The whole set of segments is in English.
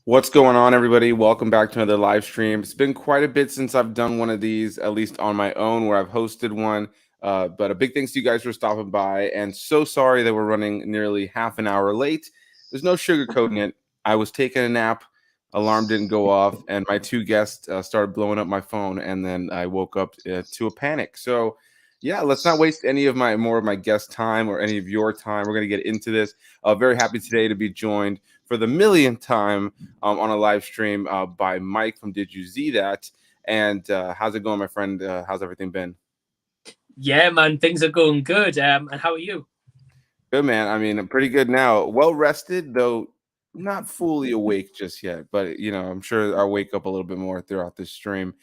What's going on, everybody? Welcome back to another live stream. It's been quite a bit since I've done one of these, at least on my own, where I've hosted one. But a big thanks to you guys for stopping by. And so sorry that we're running nearly half an hour late. There's no sugarcoating it. I was taking a nap, alarm didn't go off, and my two guests started blowing up my phone. And then I woke up to a panic. So, yeah, let's not waste any of my more of my guest time or any of your time. We're going to get into this. Very happy today to be joined for the millionth time on a live stream by Mike from Did You See That? And how's it going, my friend? How's everything been? Yeah, man, things are going good. And how are you? Good, man. I mean, I'm pretty good now. Well rested, though not fully awake just yet. But, I'm sure I'll wake up a little bit more throughout this stream.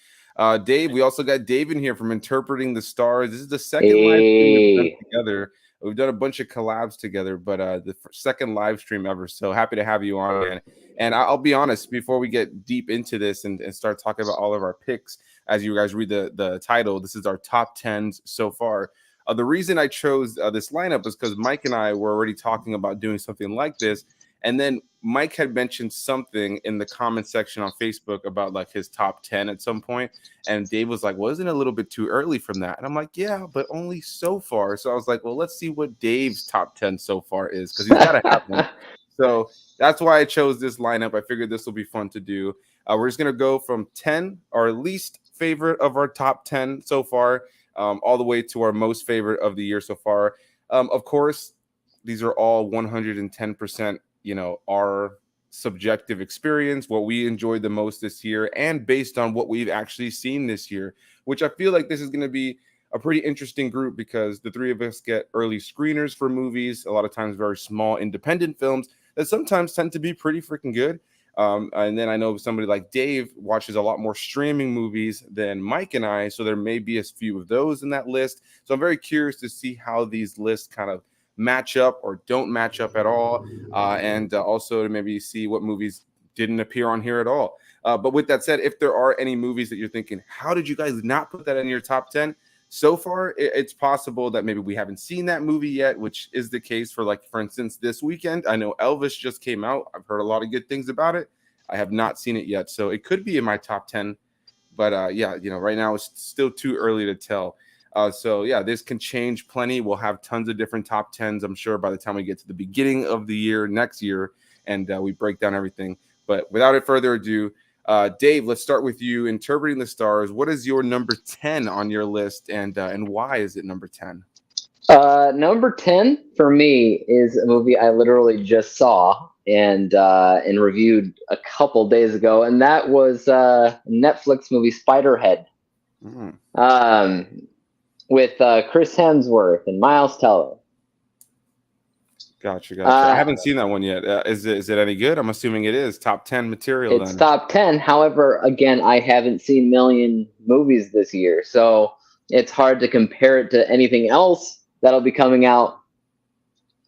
Dave, we also got Dave in here from Interpreting the Stars. This is the second live stream we've done Hey, together. We've done a bunch of collabs together, but the second live stream ever. So happy to have you on, man. And I'll be honest, before we get deep into this and start talking about all of our picks, as you guys read the title, this is our top 10s so far. The reason I chose this lineup is because Mike and I were already talking about doing something like this. And then Mike had mentioned something in the comment section on Facebook about like his top 10 at some point. And Dave was like, wasn't it a little bit too early from that? And I'm like, yeah, but only so far. So I was like, well, let's see what Dave's top 10 so far is because he's got to have one. So that's why I chose this lineup. I figured this will be fun to do. We're just going to go from 10, our least favorite of our top 10 so far, all the way to our most favorite of the year so far. Of course, these are all 110%, our subjective experience, what we enjoyed the most this year, and based on what we've actually seen this year, which I feel like this is going to be a pretty interesting group because the three of us get early screeners for movies, a lot of times very small independent films that sometimes tend to be pretty freaking good. And then I know somebody like Dave watches a lot more streaming movies than Mike and I, so there may be a few of those in that list. So I'm very curious to see how these lists kind of match up or don't match up at all, and also to maybe see what movies didn't appear on here at all. But with that said, if there are any movies that you're thinking, how did you guys not put that in your top 10? So far, it's possible that maybe we haven't seen that movie yet, which is the case for, like, for instance, this weekend. I know Elvis just came out. I've heard a lot of good things about it. I have not seen it yet, so it could be in my top 10. But yeah, right now it's still too early to tell. So yeah, this can change plenty. We'll have tons of different top 10s, I'm sure, by the time we get to the beginning of the year next year and we break down everything. But without further ado, Dave, let's start with you. Interpreting the Stars. What is your number 10 on your list, and why is it number 10? number 10 for me is a movie I literally just saw and reviewed a couple days ago, and that was Netflix movie Spiderhead, Mm, um, with Chris Hemsworth and Miles Teller. gotcha. I Uh, haven't seen that one yet. Is it any good? I'm assuming it is top 10 material it's then. top 10. However, again, I haven't seen million movies this year, so it's hard to compare it to anything else that'll be coming out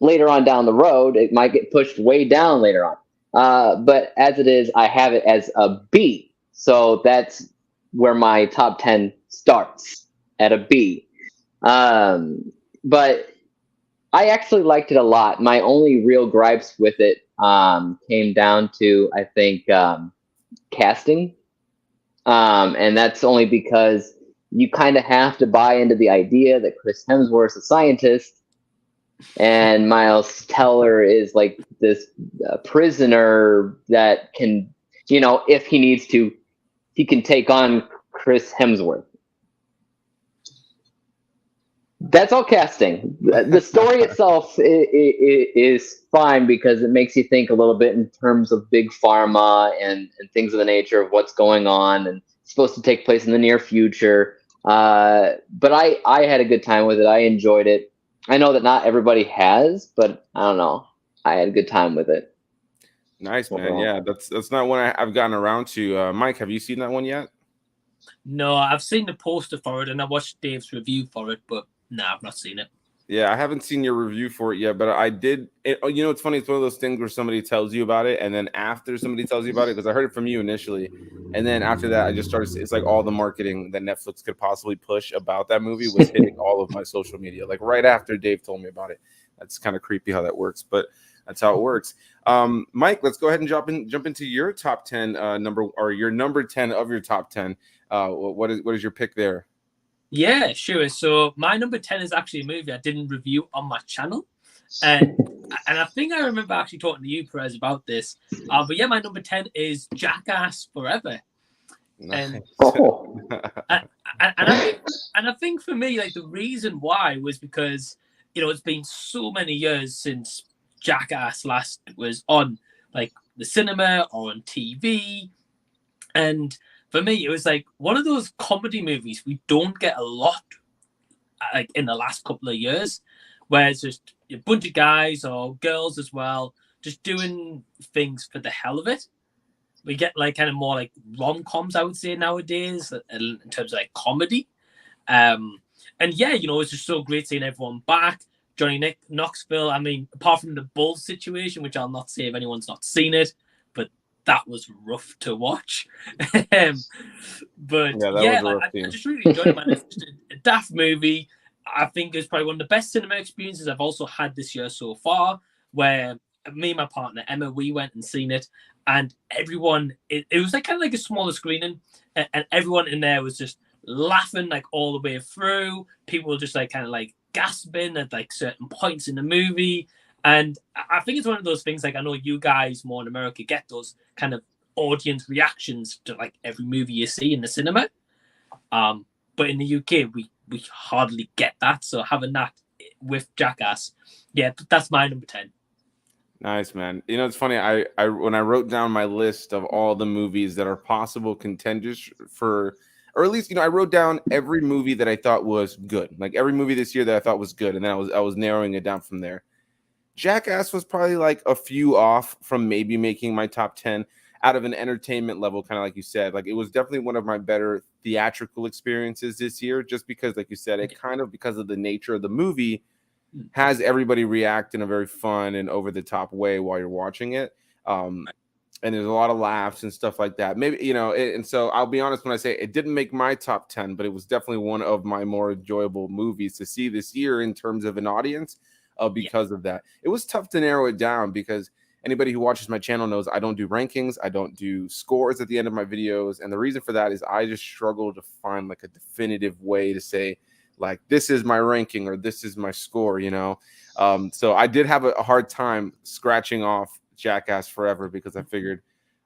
later on down the road. It might get pushed way down later on. But as it is, I have it as a B. So that's where my top 10 starts, at a B. But I actually liked it a lot. My only real gripes with it came down to, I think, casting. And that's only because you kind of have to buy into the idea that Chris Hemsworth's a scientist and Miles Teller is like this prisoner that can, if he needs to, he can take on Chris Hemsworth. That's all casting. The story itself is fine because it makes you think a little bit in terms of big pharma and things of the nature of what's going on, and it's supposed to take place in the near future. But I had a good time with it. I enjoyed it. I know that not everybody has, but I don't know. I had a good time with it Nice, man. overall. Yeah, that's not one I've gotten around to. Mike, have you seen that one yet? No, I've seen the poster for it and I watched Dave's review for it, but no, I've not seen it. Yeah, I haven't seen your review for it yet, but I did. It's funny. It's one of those things where somebody tells you about it, and then after somebody tells you about it, because I heard it from you initially, and then after that, I just started. It's like all the marketing that Netflix could possibly push about that movie was hitting all of my social media. Like right after Dave told me about it, that's kind of creepy how that works. But That's how it works. Mike, let's go ahead and jump into your top 10 your number 10 of your top 10. What is your pick there? Yeah, sure. So my number 10 is actually a movie I didn't review on my channel. And I think I remember actually talking to you, Perez, about this. But yeah, my number 10 is Jackass Forever. Nice. And I think for me, like, the reason why was because, it's been so many years since Jackass last was on, like, the cinema or on TV. And for me, it was like one of those comedy movies we don't get a lot, like, in the last couple of years, where it's just a bunch of guys or girls as well, just doing things for the hell of it. We get, like, kind of more like rom-coms, I would say, nowadays, in terms of, like, comedy. And yeah, it's just so great seeing everyone back. Johnny Knoxville, I mean, apart from the Bulls situation, which I'll not say if anyone's not seen it, but that was rough to watch. But yeah, I just really enjoyed it, man. It's just a daft movie. I think it's probably one of the best cinema experiences I've also had this year so far, where me and my partner Emma, we went and seen it, and everyone, it was like kind of like a smaller screening, and everyone in there was just laughing, like, all the way through. People were just, like, kind of like gasping at, like, certain points in the movie. And I think it's one of those things, like, I know you guys more in America get those kind of audience reactions to, like, every movie you see in the cinema. But in the UK, we hardly get that. So having that with Jackass, yeah, that's my number 10. Nice, man. It's funny. I when I wrote down my list of all the movies that are possible contenders for, or at least, I wrote down every movie that I thought was good, like every movie this year that I thought was good, and then I was narrowing it down from there. Jackass was probably like a few off from maybe making my top 10 out of an entertainment level, kind of like you said. Like, it was definitely one of my better theatrical experiences this year, just because, like you said, it kind of, because of the nature of the movie, has everybody react in a very fun and over the top way while you're watching it. And there's a lot of laughs and stuff like that. Maybe, and so I'll be honest when I say it didn't make my top 10, but it was definitely one of my more enjoyable movies to see this year in terms of an audience, because of that. It was tough to narrow it down because anybody who watches my channel knows I don't do rankings. I don't do scores at the end of my videos. And the reason for that is I just struggle to find, like, a definitive way to say, like, this is my ranking or this is my score, So I did have a hard time scratching off Jackass Forever because I figured,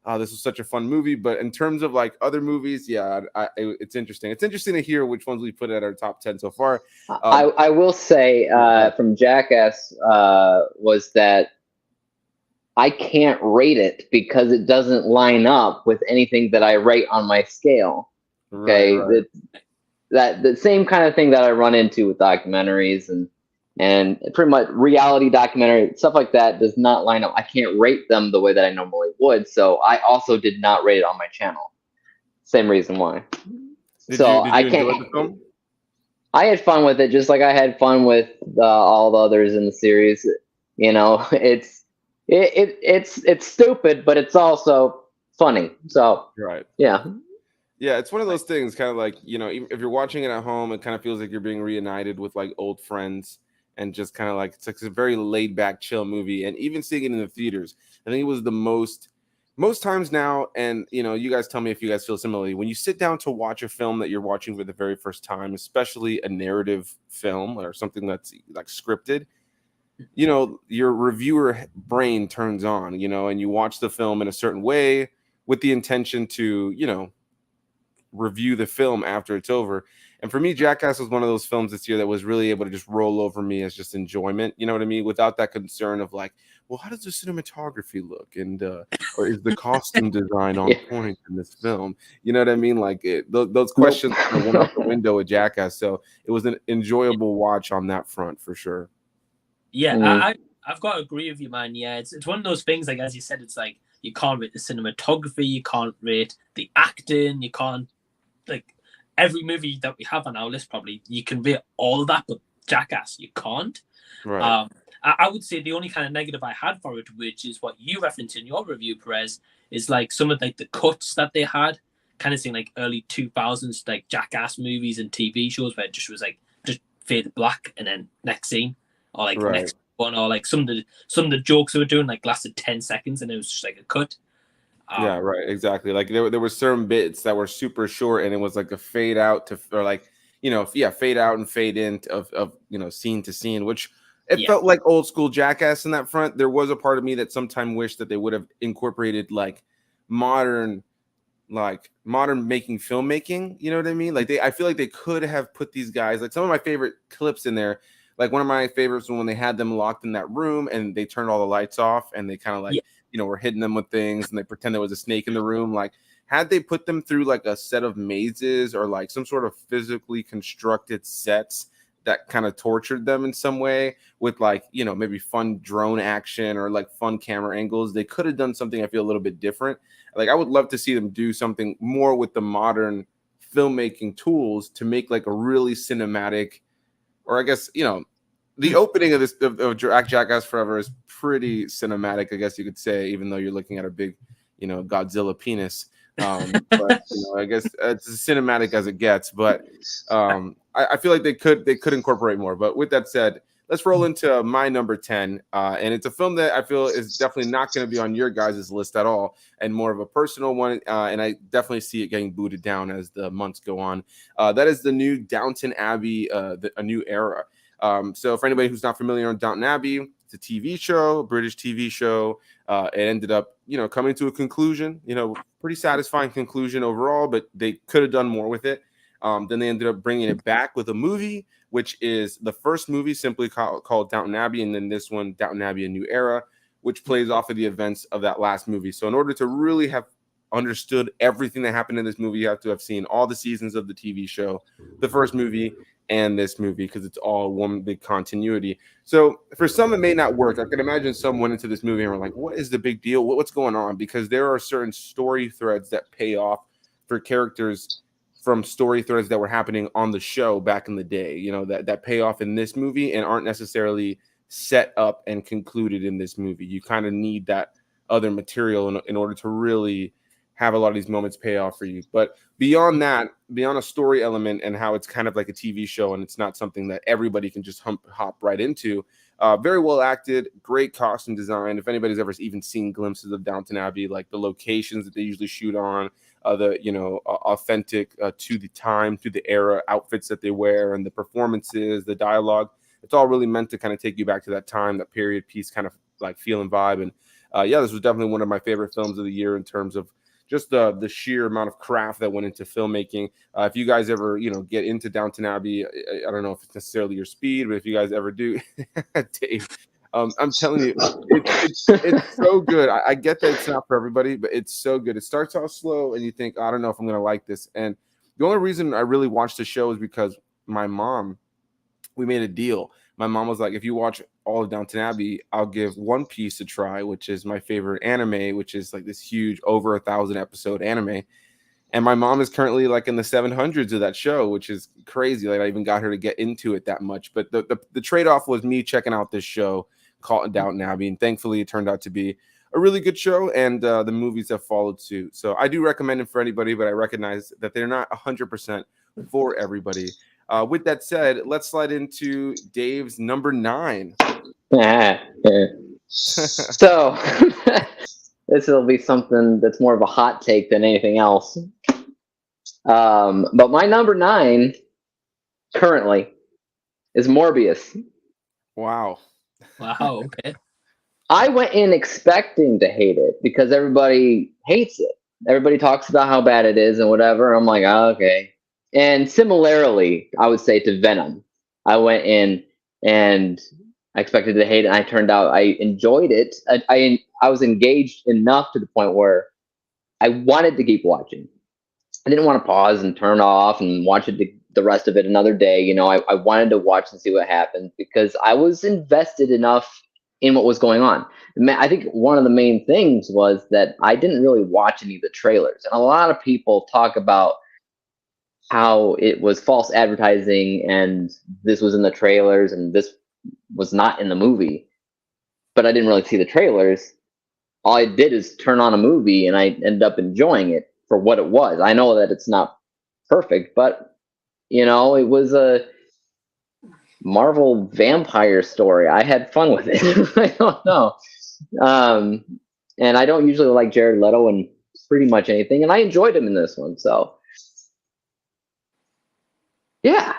this was such a fun movie. But in terms of, like, other movies, yeah, it's interesting. It's interesting to hear which ones we put at our top 10 so far. I will say from Jackass was that I can't rate it because it doesn't line up with anything that I rate on my scale. Okay, right. That the same kind of thing that I run into with documentaries and pretty much reality documentary stuff like that does not line up. I can't rate them the way that I normally would. So I also did not rate it on my channel. Same reason why. Did you enjoy the film? I had fun with it, just like I had fun with all the others in the series. It's stupid, but it's also funny. So right, yeah. Yeah, it's one of those things, kind of like, if you're watching it at home, it kind of feels like you're being reunited with, like, old friends, and just kind of like, it's like a very laid back, chill movie. And even seeing it in the theaters, I think it was the most times now. And, you guys tell me if you guys feel similarly. When you sit down to watch a film that you're watching for the very first time, especially a narrative film or something that's, like, scripted, your reviewer brain turns on, and you watch the film in a certain way with the intention to, review the film after it's over. And for me, Jackass was one of those films this year that was really able to just roll over me as just enjoyment, you know what I mean, without that concern of, like, well, how does the cinematography look, and or is the costume design on point in this film, you know what I mean? Like, those questions kind of went out the window with Jackass. So it was an enjoyable watch on that front for sure. Yeah, I've got to agree with you, man. Yeah, it's one of those things, like, as you said, it's like you can't rate the cinematography, you can't rate the acting, you can't, like, every movie that we have on our list, probably you can rate all of that, but Jackass you can't. Right. I would say the only kind of negative I had for it, which is what you referenced in your review, Perez, is like some of, like, the cuts that they had, kind of seeing, like, early 2000s, like, Jackass movies and TV shows where it just was like just fade black and then next scene, or like next one, or like some of the jokes they were doing like lasted 10 seconds and it was just like a cut. Yeah, right, exactly. Like there were certain bits that were super short, and it was like a fade out to, or like, fade out and fade in of scene to scene, which it felt like old school Jackass in that front. There was a part of me that sometimes wished that they would have incorporated like modern making filmmaking. You know what I mean? Like I feel like they could have put these guys, like some of my favorite clips in there. Like one of my favorites when they had them locked in that room and they turned all the lights off and they kind of like, were hitting them with things and they pretend there was a snake in the room. Like had they put them through like a set of mazes or like some sort of physically constructed sets that kind of tortured them in some way with like, maybe fun drone action or like fun camera angles, they could have done something I feel a little bit different. Like I would love to see them do something more with the modern filmmaking tools to make like a really cinematic, or I guess, the opening of this of Jackass Forever is pretty cinematic, I guess you could say, even though you're looking at a big, Godzilla penis. But I guess it's as cinematic as it gets. But I feel like they could incorporate more. But with that said, let's roll into my number 10. And it's a film that I feel is definitely not going to be on your guys' list at all, and more of a personal one. And I definitely see it getting booted down as the months go on. That is the new Downton Abbey, A New Era. So for anybody who's not familiar on Downton Abbey, it's a TV show, a British TV show. It ended up, coming to a conclusion, pretty satisfying conclusion overall, but they could have done more with it. Then they ended up bringing it back with a movie, which is the first movie simply called Downton Abbey. And then this one, Downton Abbey, A New Era, which plays off of the events of that last movie. So in order to really have understood everything that happened in this movie, you have to have seen all the seasons of the TV show, the first movie, and this movie, because it's all one big continuity. So for some, it may not work. I can imagine some went into this movie and were like, what is the big deal? What's going on? Because there are certain story threads that pay off for characters from story threads that were happening on the show back in the day, that pay off in this movie and aren't necessarily set up and concluded in this movie. You kind of need that other material in order to really have a lot of these moments pay off for you. But beyond that, beyond a story element and how it's kind of like a TV show and it's not something that everybody can just hop right into, very well acted, great costume design. If anybody's ever even seen glimpses of Downton Abbey, like the locations that they usually shoot on, authentic to the time, to the era outfits that they wear, and the performances, the dialogue, it's all really meant to kind of take you back to that time, that period piece kind of like feel and vibe. And this was definitely one of my favorite films of the year in terms of just the sheer amount of craft that went into filmmaking. If you guys ever, get into Downton Abbey, I don't know if it's necessarily your speed, but if you guys ever do, Dave, I'm telling you, it's so good. I get that it's not for everybody, but it's so good. It starts off slow and you think, I don't know if I'm going to like this. And the only reason I really watched the show is because my mom, we made a deal. My mom was like, if you watch all of Downton Abbey, I'll give One Piece a try, which is my favorite anime, which is like this huge over 1,000 episode anime. And my mom is currently like in the 700s of that show, which is crazy. Like I even got her to get into it that much. But the trade-off was me checking out this show called Downton Abbey. And thankfully it turned out to be a really good show. And the movies have followed suit. So I do recommend it for anybody, but I recognize that they're not 100% for everybody. With that said, let's slide into Dave's number 9. So this will be something that's more of a hot take than anything else. But my number 9 currently is Morbius. Wow. Okay. I went in expecting to hate it because everybody hates it. Everybody talks about how bad it is and whatever. I'm like, oh, okay. And similarly, I would say to Venom, I went in and I expected to hate it. And I turned out I enjoyed it. I was engaged enough to the point where I wanted to keep watching. I didn't want to pause and turn off and watch it the rest of it another day. I wanted to watch and see what happened because I was invested enough in what was going on. I think one of the main things was that I didn't really watch any of the trailers. And a lot of people talk about how it was false advertising and this was in the trailers and this was not in the movie. But I didn't really see the trailers. All I did is turn on a movie and I ended up enjoying it for what it was. I know that it's not perfect, but it was Marvel vampire story. I had fun with it. I don't know. And I don't usually like Jared Leto in pretty much anything, and I enjoyed him in this one. So, yeah.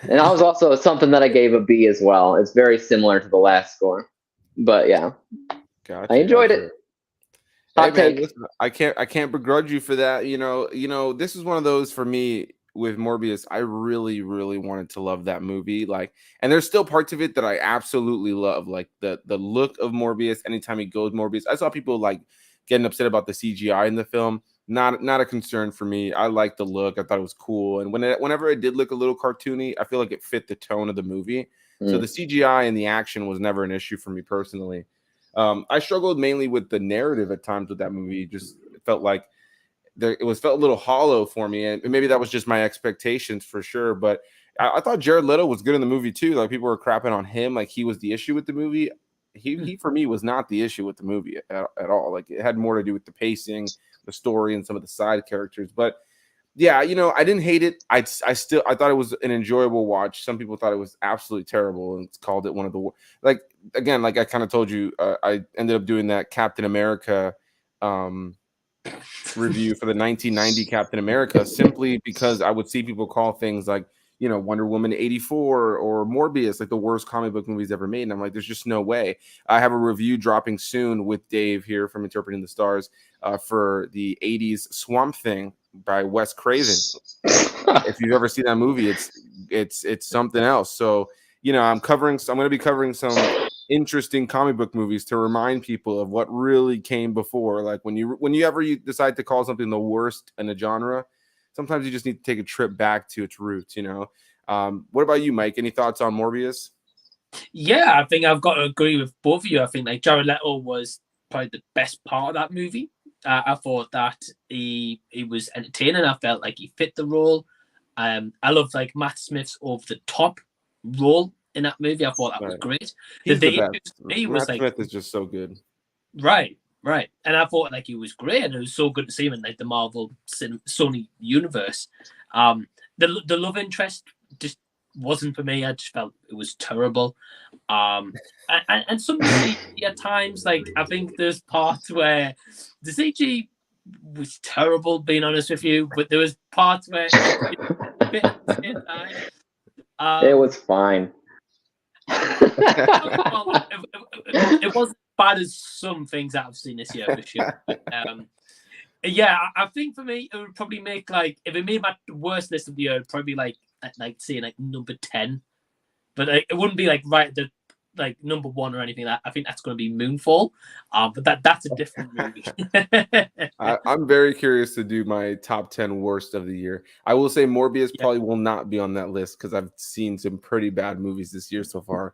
And I was also something that I gave a B as well. It's very similar to the last score, but yeah, Gotcha, I enjoyed it. Hey Hot man, take. listen, I can't begrudge you for that. This is one of those for me with Morbius. I really, really wanted to love that movie. Like, and there's still parts of it that I absolutely love, like the look of Morbius. Anytime he goes Morbius, I saw people like getting upset about the CGI in the film. Not a concern for me. I like the look. I thought it was cool, and whenever it did look a little cartoony, I feel like it fit the tone of the movie. So the CGI and the action was never an issue for me personally. I struggled mainly with the narrative at times with that movie. Just felt like felt a little hollow for me, and maybe that was just my expectations for sure. But I thought Jared Leto was good in the movie too. Like people were crapping on him, like he was the issue with the movie. He for me was not the issue with the movie at all. Like it had more to do with the pacing, the story, and some of the side characters. But yeah, I didn't hate it. I thought it was an enjoyable watch. Some people thought it was absolutely terrible and called it one of the like again, like I kind of told you, I ended up doing that Captain America review for the 1990 Captain America simply because I would see people call things like Wonder Woman 84 or Morbius like the worst comic book movies ever made, and I'm like, there's just no way. I have a review dropping soon with Dave here from Interpreting the Stars for the 80s Swamp Thing by Wes Craven. If you've ever seen that movie, it's something else. So I'm going to be covering some interesting comic book movies to remind people of what really came before. Like when you decide to call something the worst in a genre, sometimes you just need to take a trip back to its roots. What about you, Mike? Any thoughts on Morbius? Yeah, I think I've got to agree with both of you. I think like Jared Leto was probably the best part of that movie. I thought that he was entertaining. I felt like he fit the role. I loved like Matt Smith's over the top role in that movie. I thought that was great. He's the best. Matt Smith is just so good. Right. And I thought like he was great, and it was so good to see him in like the Marvel Sony universe. The love interest just wasn't for me. I just felt it was terrible. And some CG at times, like I think there's parts where the CG was terrible, being honest with you, but there was parts where it was fine. It wasn't bad as some things that I've seen this year for sure. But, yeah, I think for me it would probably make like if it made my worst list of the year, it'd probably be like saying like number 10, but it wouldn't be like right the like number 1 or anything like that. I think that's going to be Moonfall, but that's a different movie. I'm very curious to do my top 10 worst of the year. I will say Morbius probably will not be on that list because I've seen some pretty bad movies this year so far.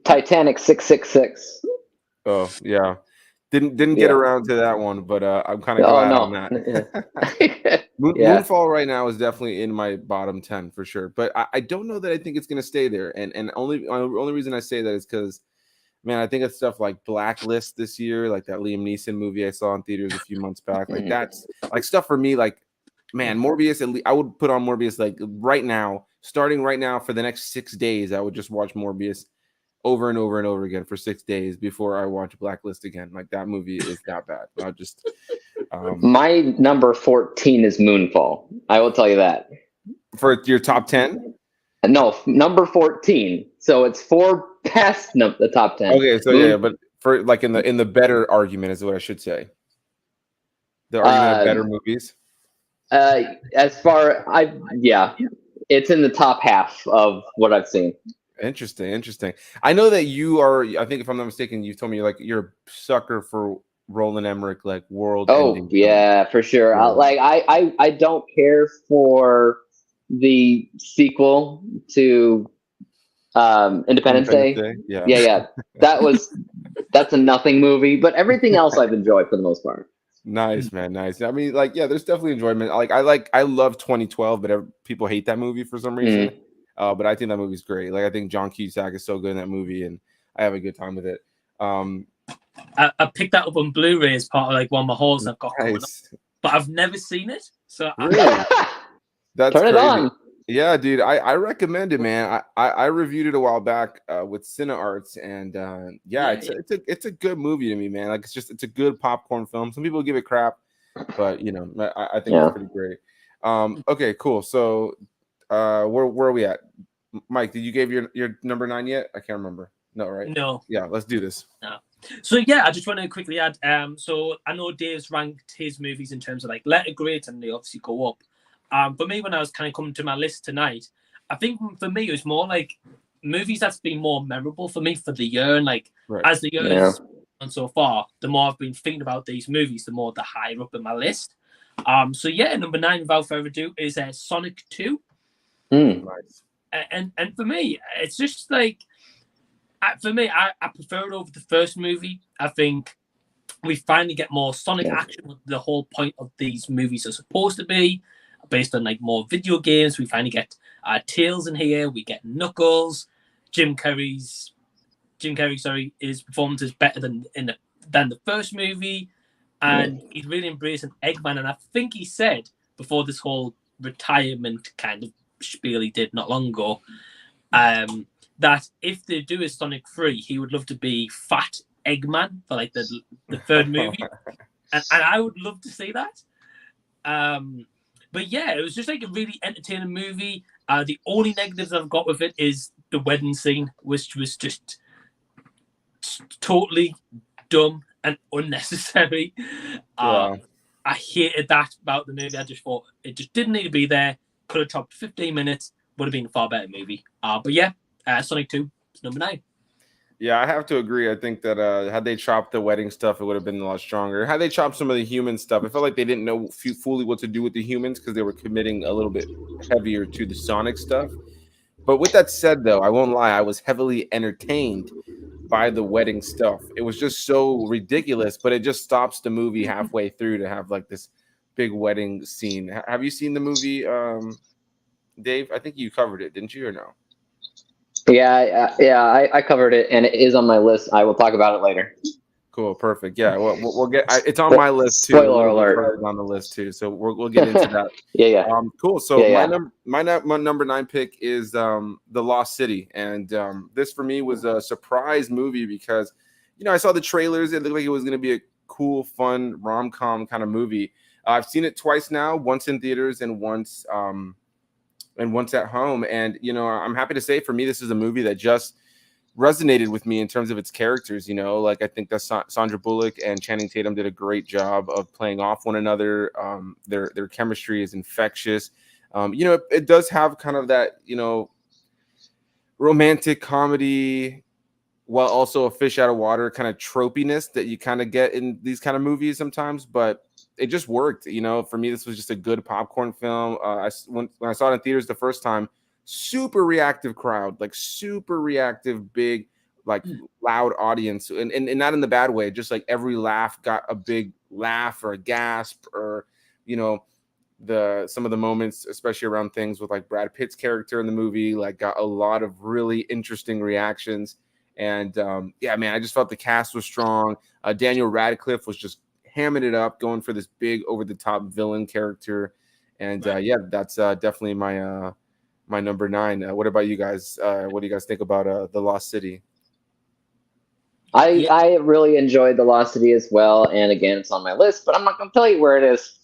Titanic 666. Oh yeah, didn't get around to that one, but I'm kind of glad on that. Moonfall right now is definitely in my bottom 10 for sure, but I don't know that I think it's going to stay there. And only reason I say that is because, man, I think of stuff like Blacklist this year, like that Liam Neeson movie I saw in theaters a few months back. Like that's like stuff for me. Like, man, Morbius. I would put on Morbius like right now, starting right now for the next 6 days. I would just watch Morbius over and over and over again for 6 days before I watch Blacklist again. Like that movie is that bad. I just my number 14 is Moonfall. I will tell you that. For your top 10? No, number 14. So it's 4 past the top 10. Okay, so yeah, but for like in the better argument is what I should say. The argument of better movies. As far it's in the top half of what I've seen. Interesting. I know that you are. I think if I'm not mistaken, you told me you're a sucker for Roland Emmerich, like world. Oh yeah, for sure. I don't care for the sequel to Independence Day. Yeah. That's a nothing movie, but everything else I've enjoyed for the most part. Nice, man. Nice. I mean, there's definitely enjoyment. I love 2012, but people hate that movie for some reason. But I think that movie's great. Like I think John Cusack is so good in that movie, and I have a good time with it. I picked that up on Blu-ray as part of like one of my hauls I've got coming up, but I've never seen it. So really? That's turn crazy. it on. Yeah, dude, I recommend it, man. I reviewed it a while back with CineArts, and yeah, Yeah, it's a good movie to me, man. Like it's a good popcorn film. Some people give it crap, but I think it's Yeah. pretty great. Okay, cool. So where are we at? Mike, did you give your number 9 yet? I can't remember. No, right? no. Yeah, let's do this. No. So yeah, I just want to quickly add. So I know Dave's ranked his movies in terms of like letter grades, and they obviously go up. For me, when I was kind of coming to my list tonight, I think for me it was more like movies that's been more memorable for me for the year, and like Right. as the year Yeah. has gone so far, the more I've been thinking about these movies, the more the higher up in my list. So yeah, number 9, without further ado, is Sonic 2. Nice. And for me, it's just like. For me, I prefer it over the first movie. I think we finally get more Sonic action. What the whole point of these movies are supposed to be, based on like more video games. We finally get Tails in here. We get Knuckles. Jim Carrey's his performance is better than the first movie, and he's really embracing Eggman. And I think he said before this whole retirement kind of spiel he did not long ago, that if they do a Sonic 3, he would love to be Fat Eggman for like the third movie. and I would love to see that. But yeah, it was just like a really entertaining movie. The only negatives I've got with it is the wedding scene, which was just totally dumb and unnecessary. Yeah. I hated that about the movie. I just thought it just didn't need to be there. Could have topped 15 minutes. Would have been a far better movie. But yeah, Sonic 2 is number 9. Yeah, I have to agree. I think that had they chopped the wedding stuff, it would have been a lot stronger. Had they chopped some of the human stuff, I felt like they didn't know fully what to do with the humans because they were committing a little bit heavier to the Sonic stuff. But with that said, though, I won't lie, I was heavily entertained by the wedding stuff. It was just so ridiculous, but it just stops the movie halfway through to have like this big wedding scene. Have you seen the movie, Dave? I think you covered it, didn't you, or no? Yeah, I covered it, and it is on my list. I will talk about it later. Cool, perfect. Yeah, we'll get. It's on my list too. Spoiler alert. On the list too, so we'll get into that. Yeah. Cool. So Yeah. my number 9 pick is The Lost City, and this for me was a surprise movie because I saw the trailers. It looked like it was going to be a cool, fun rom-com kind of movie. I've seen it twice now, once in theaters and once at home. And I'm happy to say for me, this is a movie that just resonated with me in terms of its characters. Like I think that Sandra Bullock and Channing Tatum did a great job of playing off one another. Their chemistry is infectious. It does have kind of that romantic comedy while also a fish out of water kind of tropiness that you kind of get in these kind of movies sometimes, but it just worked. For me, this was just a good popcorn film. When I saw it in theaters the first time, super reactive crowd, like super reactive, big, like loud audience, and not in the bad way. Just like every laugh got a big laugh or a gasp, or some of the moments, especially around things with like Brad Pitt's character in the movie, like got a lot of really interesting reactions. And yeah, man, I just felt the cast was strong. Daniel Radcliffe was just hamming it up, going for this big over-the-top villain character. And yeah, that's definitely my number 9. What about you guys? What do you guys think about The Lost City? I really enjoyed The Lost City as well, and again, it's on my list, but I'm not going to tell you where it is.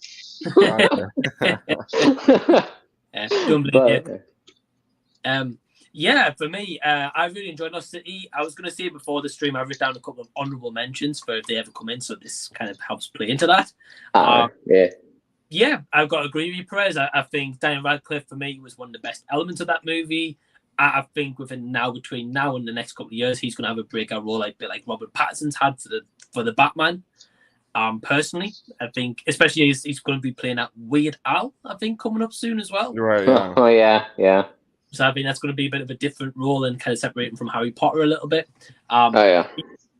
Yeah, for me, I really enjoyed Lost City. I was going to say before the stream, I've written down a couple of honorable mentions for if they ever come in, so this kind of helps play into that. Yeah, I've got to agree with you, Perez. I think Daniel Radcliffe, for me, was one of the best elements of that movie. I think between now and the next couple of years, he's going to have a breakout role like Robert Pattinson's had for the Batman. Personally, I think, especially as he's going to be playing that Weird Al, I think, coming up soon as well. Right. Yeah. Oh yeah. So I think that's going to be a bit of a different role and kind of separating from Harry Potter a little bit. Yeah.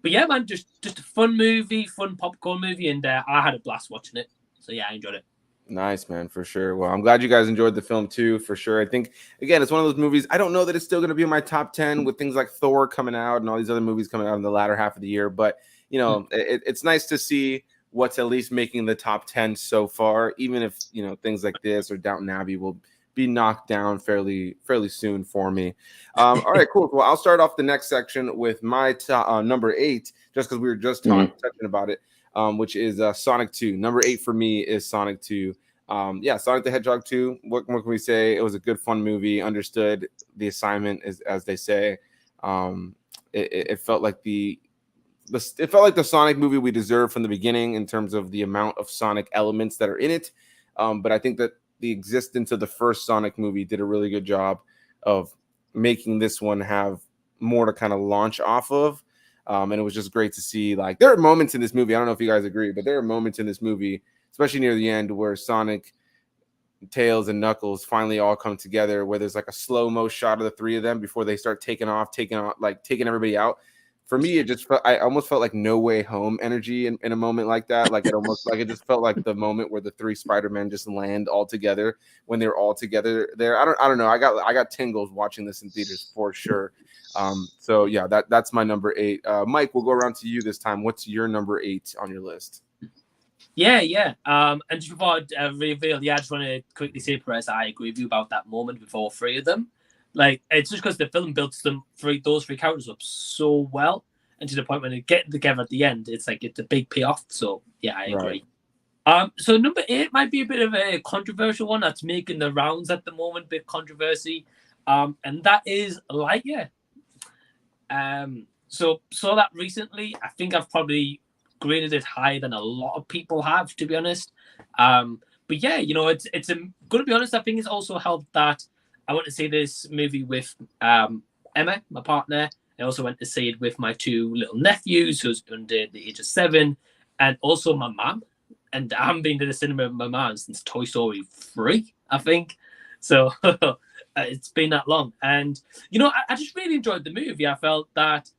But yeah, man, just a fun movie, fun popcorn movie, and I had a blast watching it. So yeah, I enjoyed it. Nice, man, for sure. Well, I'm glad you guys enjoyed the film too, for sure. I think, again, it's one of those movies. I don't know that it's still going to be in my top 10 with things like Thor coming out and all these other movies coming out in the latter half of the year. But, it's nice to see what's at least making the top 10 so far, even if, things like this or Downton Abbey will be knocked down fairly soon for me. All right, cool. Well, I'll start off the next section with my number 8, just because we were just touching about it, which is Sonic 2. Number 8 for me is Sonic 2. Sonic the Hedgehog 2. What can we say? It was a good, fun movie. Understood the assignment, as they say. It felt like the Sonic movie we deserved from the beginning in terms of the amount of Sonic elements that are in it. But I think that the existence of the first Sonic movie did a really good job of making this one have more to kind of launch off of. And it was just great to see, like, there are moments in this movie, I don't know if you guys agree, but there are moments in this movie, especially near the end, where Sonic, Tails, and Knuckles finally all come together, where there's like a slow-mo shot of the three of them before they start taking everybody out. For me, I almost felt like No Way Home energy in a moment like that. Like it just felt like the moment where the 3 Spider-Men just land all together when they're all together there. I don't know. I got tingles watching this in theaters for sure. So yeah, that's my number 8. Mike, we'll go around to you this time. What's your number 8 on your list? Yeah. And just before I reveal, I just want to quickly say, Perez, I agree with you about that moment with all 3 of them. Like, it's just because the film builds those 3 characters up so well, and to the point when they get together at the end, it's like it's a big payoff. So yeah, I agree. Right. So number 8 might be a bit of a controversial one that's making the rounds at the moment, bit controversy, and that is Lightyear. So saw that recently. I think I've probably graded it higher than a lot of people have, to be honest. But yeah, it's going to be honest. I think it's also helped that I went to see this movie with Emma, my partner. I also went to see it with my 2 little nephews, who's under the age of 7, and also my mum. And I haven't been to the cinema with my mum since Toy Story 3, I think. So it's been that long. And, I just really enjoyed the movie. I felt that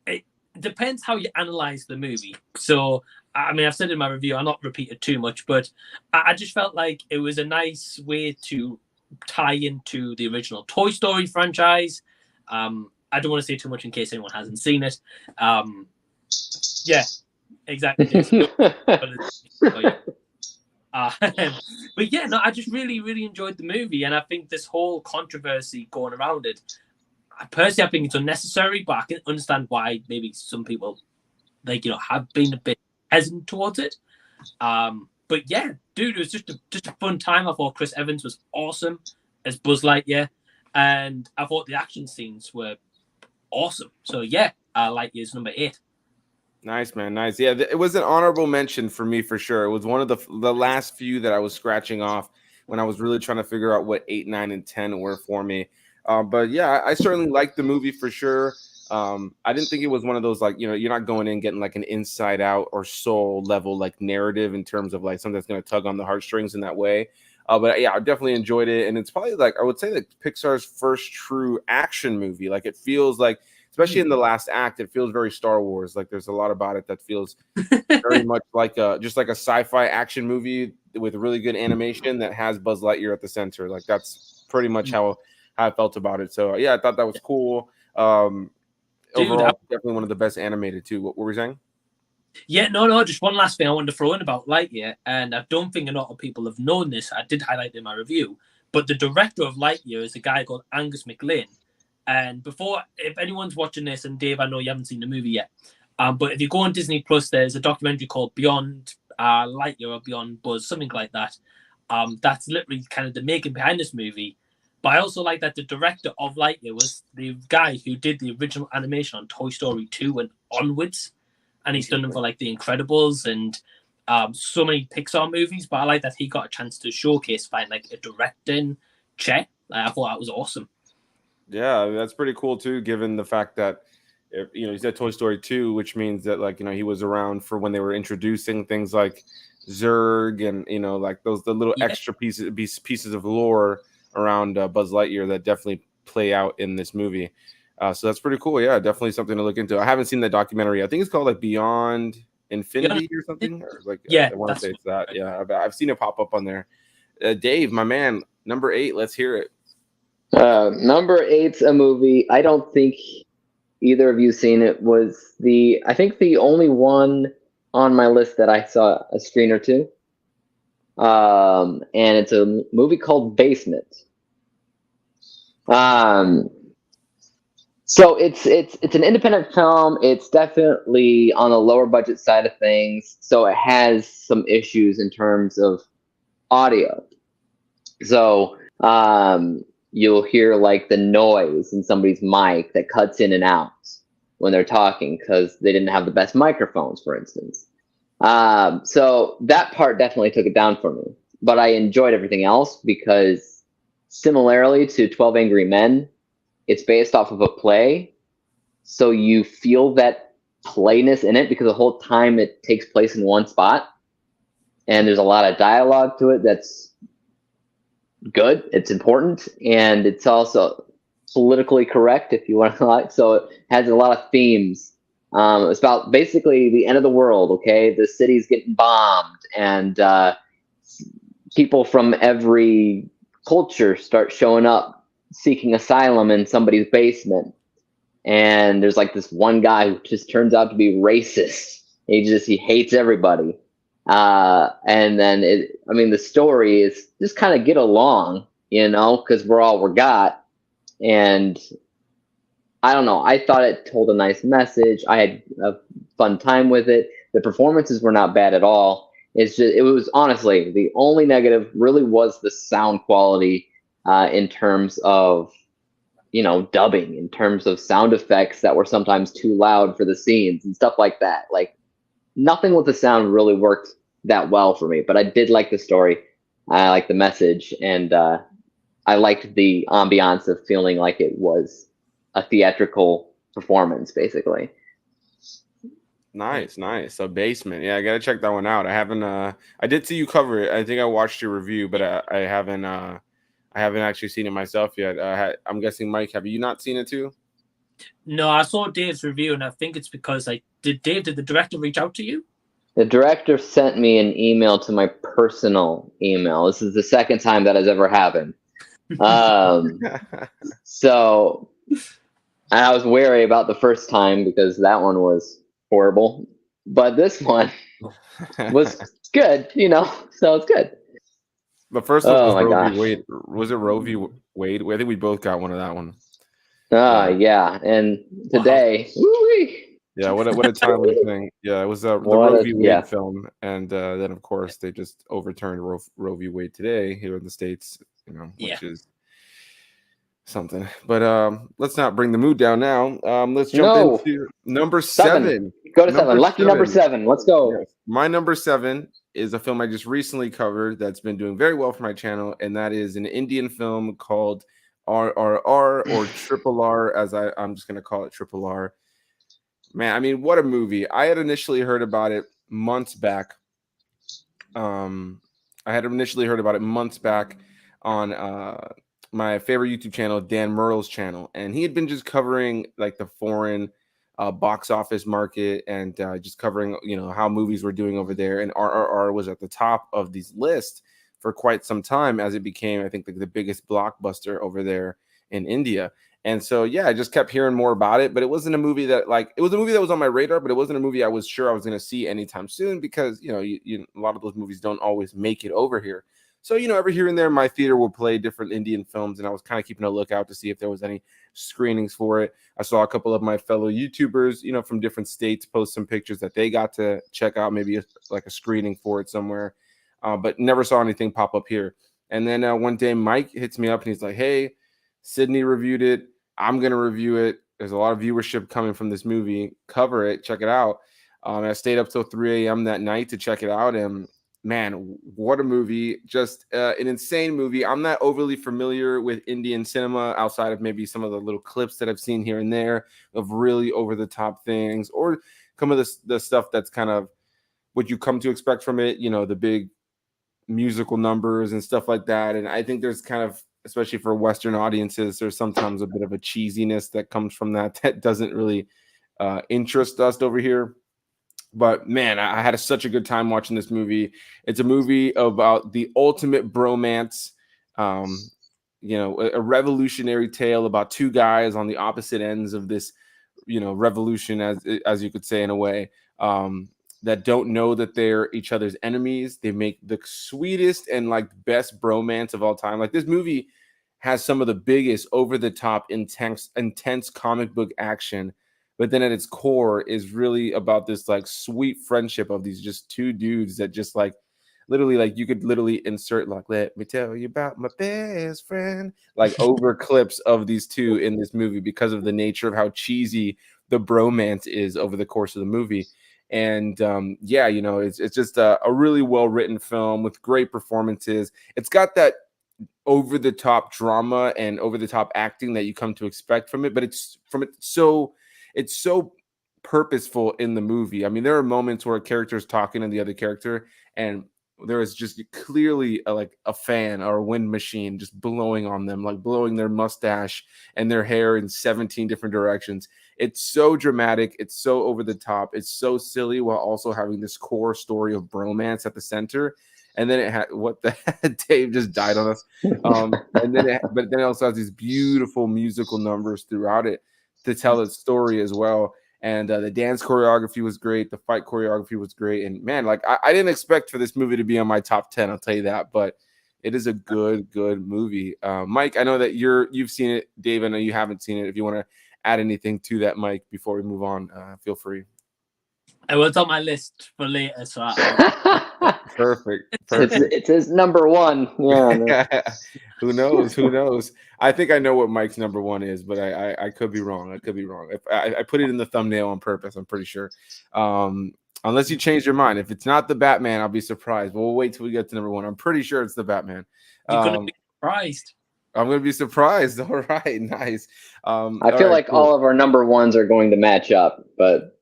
it depends how you analyze the movie. So, I mean, I've said in my review, I'll not repeat it too much, but I just felt like it was a nice way to tie into the original Toy Story franchise. I don't want to say too much in case anyone hasn't seen it. Yeah, exactly. But yeah, no, I just really, really enjoyed the movie, and I think this whole controversy going around it, I think it's unnecessary, but I can understand why maybe some people, have been a bit hesitant towards it. But yeah, dude, it was just a fun time. I thought Chris Evans was awesome as Buzz Lightyear, and I thought the action scenes were awesome. So yeah, Lightyear's number 8. Nice, man. Nice. Yeah, it was an honorable mention for me for sure. It was one of the last few that I was scratching off when I was really trying to figure out what 8, 9, and 10 were for me. But yeah, I certainly liked the movie for sure. I didn't think it was one of those, like, you're not going in getting like an Inside Out or Soul level like narrative in terms of like something that's going to tug on the heartstrings in that way. But yeah, I definitely enjoyed it. And it's probably like, I would say, like Pixar's first true action movie. Like, it feels like, especially in the last act, it feels very Star Wars. Like, there's a lot about it that feels very much like just like a sci-fi action movie with really good animation that has Buzz Lightyear at the center. Like, that's pretty much how I felt about it. So yeah, I thought that was cool. Overall, definitely one of the best animated too. What were we saying? Yeah, no. Just one last thing I wanted to throw in about Lightyear, and I don't think a lot of people have known this. I did highlight it in my review, but the director of Lightyear is a guy called Angus MacLane. And before, if anyone's watching this, and Dave, I know you haven't seen the movie yet, but if you go on Disney Plus, there's a documentary called Beyond Lightyear or Beyond Buzz, something like that. That's literally kind of the making behind this movie. But I also like that the director of Lightyear was the guy who did the original animation on Toy Story 2 and onwards. And he's done them for like The Incredibles and so many Pixar movies. But I like that he got a chance to showcase like a directing check. I thought that was awesome. Yeah, that's pretty cool too, given the fact that he said Toy Story 2, which means that he was around for when they were introducing things like Zurg and like the little extra pieces of lore around Buzz Lightyear that definitely play out in this movie. So that's pretty cool. Yeah, definitely something to look into. I haven't seen the documentary. I think it's called like Beyond Infinity or something. Or like, yeah, I want to say it's that. Yeah, I've seen it pop up on there. Dave, my man, number 8. Let's hear it. Number 8's a movie. I don't think either of you seen it. I think the only one on my list that I saw a screen or two. and it's a movie called Basement. So it's an independent film. It's definitely on the lower budget side of things, so it has some issues in terms of audio. So you'll hear like the noise in somebody's mic that cuts in and out when they're talking because they didn't have the best microphones, for instance. So that part definitely took it down for me, but I enjoyed everything else because similarly to 12 Angry Men, it's based off of a play, so you feel that playness in it because the whole time it takes place in one spot, and there's a lot of dialogue to it that's good. It's important, and it's also politically correct, if you want to like. So it has a lot of themes. It's about basically the end of the world. Okay, the city's getting bombed, and people from every culture start showing up seeking asylum in somebody's basement, and there's like this one guy who just turns out to be racist. He hates everybody, and then the story is just kind of get along, because we're all we got. And I don't know, I thought it told a nice message. I had a fun time with it. The performances were not bad at all. It was honestly the only negative really was the sound quality. In terms of, dubbing, in terms of sound effects that were sometimes too loud for the scenes and stuff like that. Like nothing with the sound really worked that well for me, but I did like the story. I liked the message, and I liked the ambiance of feeling like it was a theatrical performance, basically. Nice. So Basement. Yeah, I gotta check that one out. I haven't I did see you cover it. I think I watched your review, but I haven't actually seen it myself yet. I'm guessing, Mike, have you not seen it too? No, I saw Dave's review, and I think it's because did the director reach out to you? The director sent me an email to my personal email. This is the second time that has ever happened. So I was wary about the first time because that one was horrible, but this one was good, so it's good. The first one was Roe v. Wade. Was it Roe v. Wade? I think we both got one of that one. Yeah. And today, yeah, what a timely thing. Yeah, it was the Roe v. Wade film, and then of course they just overturned Roe v. Wade today here in the States. Which is something. But let's not bring the mood down now. Let's jump into number 7. Go to 7. Lucky number 7. Let's go. Yes. My number 7 is a film I just recently covered that's been doing very well for my channel, and that is an Indian film called RRR or Triple R, as I'm just going to call it Triple R. Man, I mean, what a movie. I had initially heard about it months back. On my favorite YouTube channel, Dan Murrell's channel, and he had been just covering like the foreign box office market and just covering how movies were doing over there, and RRR was at the top of these lists for quite some time as it became, I think, the biggest blockbuster over there in India. And so I just kept hearing more about it, but it wasn't a movie that it was a movie that was on my radar, but it wasn't a movie I was sure I was going to see anytime soon because a lot of those movies don't always make it over here. So, every here and there, my theater will play different Indian films, and I was kind of keeping a lookout to see if there was any screenings for it. I saw a couple of my fellow YouTubers, from different states post some pictures that they got to check out, maybe like a screening for it somewhere, but never saw anything pop up here. And then one day, Mike hits me up, and he's like, hey, Sydney reviewed it. I'm going to review it. There's a lot of viewership coming from this movie. Cover it. Check it out. I stayed up till 3 a.m. that night to check it out, and man, what a movie. Just an insane movie. I'm not overly familiar with Indian cinema outside of maybe some of the little clips that I've seen here and there of really over-the-top things or some of the stuff that's kind of what you come to expect from it, the big musical numbers and stuff like that. And I think there's kind of, especially for Western audiences, there's sometimes a bit of a cheesiness that comes from that doesn't really interest us over here. But man, I had such a good time watching this movie. It's a movie about the ultimate bromance, a revolutionary tale about two guys on the opposite ends of this, revolution, as you could say in a way. that don't know that they're each other's enemies. They make the sweetest and like best bromance of all time. Like this movie has some of the biggest over the top intense comic book action, but then at its core is really about this like sweet friendship of these just two dudes that just like literally like you could literally insert like let me tell you about my best friend like over clips of these two in this movie because of the nature of how cheesy the bromance is over the course of the movie. And yeah, you know, it's just a really well written film with great performances. It's got that over the top drama and over the top acting that you come to expect from it, but it's so purposeful in the movie. I mean, there are moments where a character is talking to the other character, and there is just clearly like a fan or a wind machine just blowing on them, like blowing their mustache and their hair in 17 different directions. It's so dramatic. It's so over the top. It's so silly while also having this core story of bromance at the center. And then it had what the Dave just died on us. And then but then it also has these beautiful musical numbers throughout it to tell its story as well. And the dance choreography was great. The fight choreography was great. And man, like I didn't expect for this movie to be on my top 10. I'll tell you that, but it is a good movie. Mike, I know that you've seen it. Dave, I know you haven't seen it. If you want to add anything to that, Mike, before we move on, feel free. I was on my list for later, so Perfect. It's his number one. Yeah. Who knows? I think I know what Mike's number one is, but I could be wrong. If I put it in the thumbnail on purpose, I'm pretty sure. Unless you change your mind. If it's not the Batman, I'll be surprised. But we'll wait till we get to number one. I'm pretty sure it's the Batman. You're gonna be surprised. I'm gonna be surprised. All right, nice. I feel like all of our number ones are going to match up, but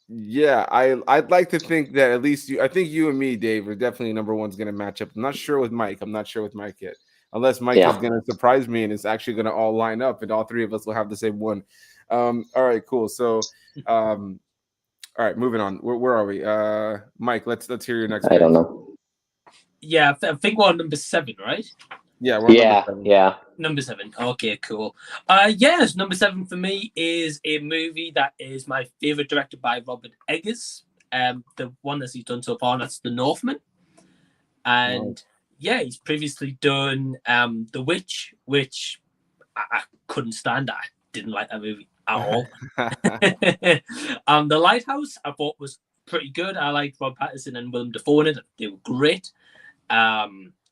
yeah, I'd like to think that at least I think you and me, Dave, are definitely number one's going to match up. I'm not sure with Mike. I'm not sure with Mike yet. Unless Mike is going to surprise me and it's actually going to all line up and all three of us will have the same one. All right, cool. So, all right, moving on. Where are we? Mike, let's hear your next. I don't know. Yeah, I think we're on number 7, right? Yeah, we're Number 7. Okay, cool. Yes, number 7 for me is a movie that is my favorite, directed by Robert Eggers. The one that he's done so far, that's The Northman. And yeah, he's previously done The Witch, which I couldn't stand. I didn't like that movie at all. The Lighthouse, I thought was pretty good. I liked Rob Pattinson and Willem Dafoe in it. They were great.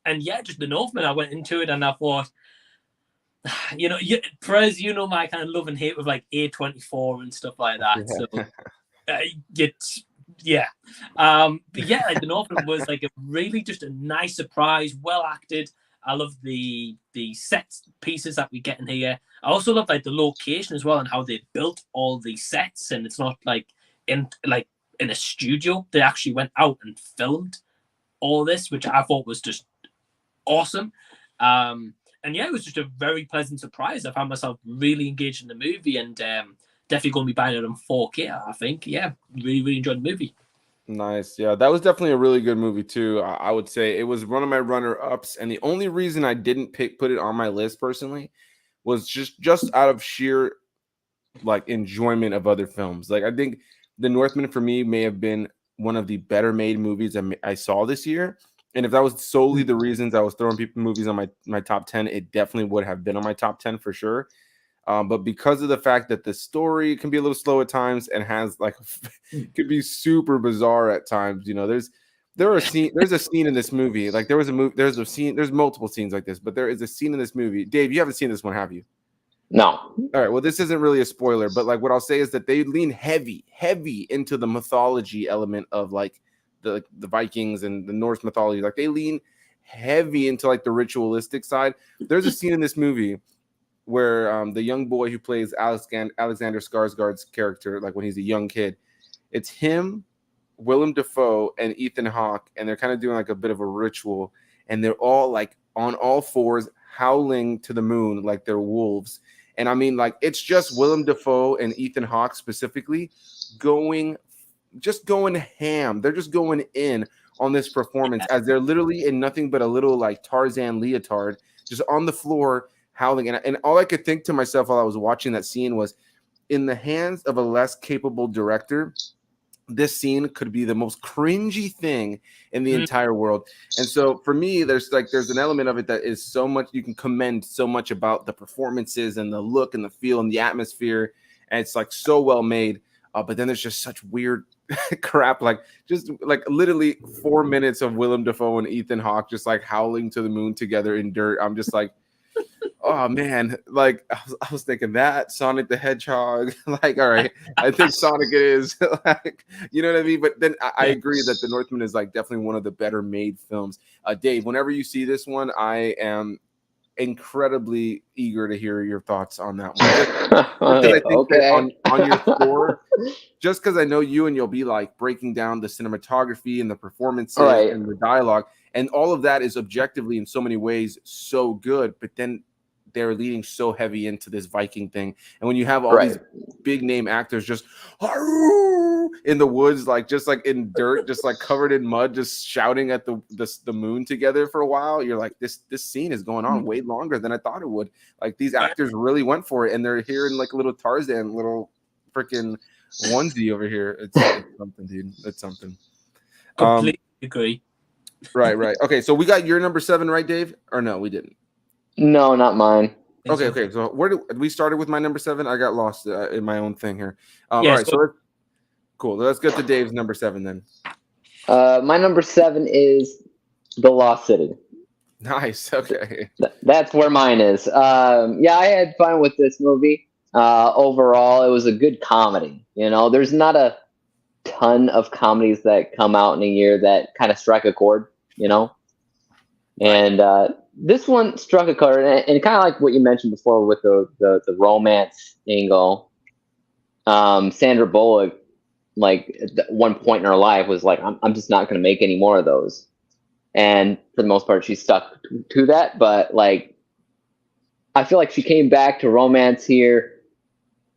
And yeah, just The Northman, I went into it and I thought, you know, Perez, you know my kind of love and hate with like A24 and stuff like that. So yeah. But yeah, like The Northman was like a really just a nice surprise, well acted. I love the set pieces that we get in here. I also love like the location as well and how they built all these sets, and it's not like in a studio. They actually went out and filmed all this, which I thought was just awesome. And yeah, it was just a very pleasant surprise. I found myself really engaged in the movie, and definitely going to be buying it on 4K, I think. Yeah, really enjoyed the movie. Nice. Yeah, that was definitely a really good movie too. I would say it was one of my runner-ups, and the only reason I didn't put it on my list personally was just out of sheer like enjoyment of other films. Like I think The Northman for me may have been one of the better made movies I saw this year. And if that was solely the reasons I was throwing people movies on my top 10, it definitely would have been on my top 10 for sure. But because of the fact that the story can be a little slow at times and has like could be super bizarre at times, you know, there's a scene in this movie. Like there's multiple scenes like this, but there is a scene in this movie. Dave, you haven't seen this one, have you? No. All right. Well, this isn't really a spoiler, but like what I'll say is that they lean heavy into the mythology element of like the Vikings and the Norse mythology. Like they lean heavy into like the ritualistic side. There's a scene in this movie where the young boy who plays Alexander Skarsgård's character, like when he's a young kid, it's him, Willem Dafoe, and Ethan Hawke, and they're kind of doing like a bit of a ritual, and they're all like on all fours howling to the moon like they're wolves. And I mean, like it's just Willem Dafoe and Ethan Hawke specifically going ham. They're just going in on this performance as they're literally in nothing but a little like Tarzan leotard, just on the floor howling. And all I could think to myself while I was watching that scene was, in the hands of a less capable director, this scene could be the most cringy thing in the entire world. And so for me, there's an element of it that is so much, you can commend so much about the performances and the look and the feel and the atmosphere. And it's like so well made. But then there's just such weird crap, like just like literally 4 minutes of Willem Dafoe and Ethan Hawke just like howling to the moon together in dirt. I'm just like, oh man, like I was thinking that Sonic the Hedgehog, like, all right, I think Sonic it is, like, you know what I mean? But then I agree that The Northman is like definitely one of the better made films. Dave, whenever you see this one, I am incredibly eager to hear your thoughts on that one. Because I think that on your score, just because I know you and you'll be like breaking down the cinematography and the performances and the dialogue, and all of that is objectively in so many ways so good, but then they're leading so heavy into this Viking thing. And when you have all these big name actors just in the woods, like just like in dirt, just like covered in mud, just shouting at the moon together for a while, you're like, this scene is going on way longer than I thought it would. Like these actors really went for it, and they're here in like a little Tarzan, little freaking onesie over here. It's something, dude. It's something. Completely agree. Right. Okay, so we got your number 7, right, Dave? Or no, we didn't. No, not mine. Okay. So we started with my number 7? I got lost in my own thing here. All right, so cool. Let's get to Dave's number 7 then. My number 7 is The Lost City. Nice. Okay. That's where mine is. I had fun with this movie. Overall, it was a good comedy. You know, there's not a ton of comedies that come out in a year that kind of strike a chord, you know? And this one struck a chord, and kind of like what you mentioned before with the romance angle. Sandra Bullock, like at one point in her life, was like, I'm just not going to make any more of those. And for the most part, she stuck to that. But like, I feel like she came back to romance here,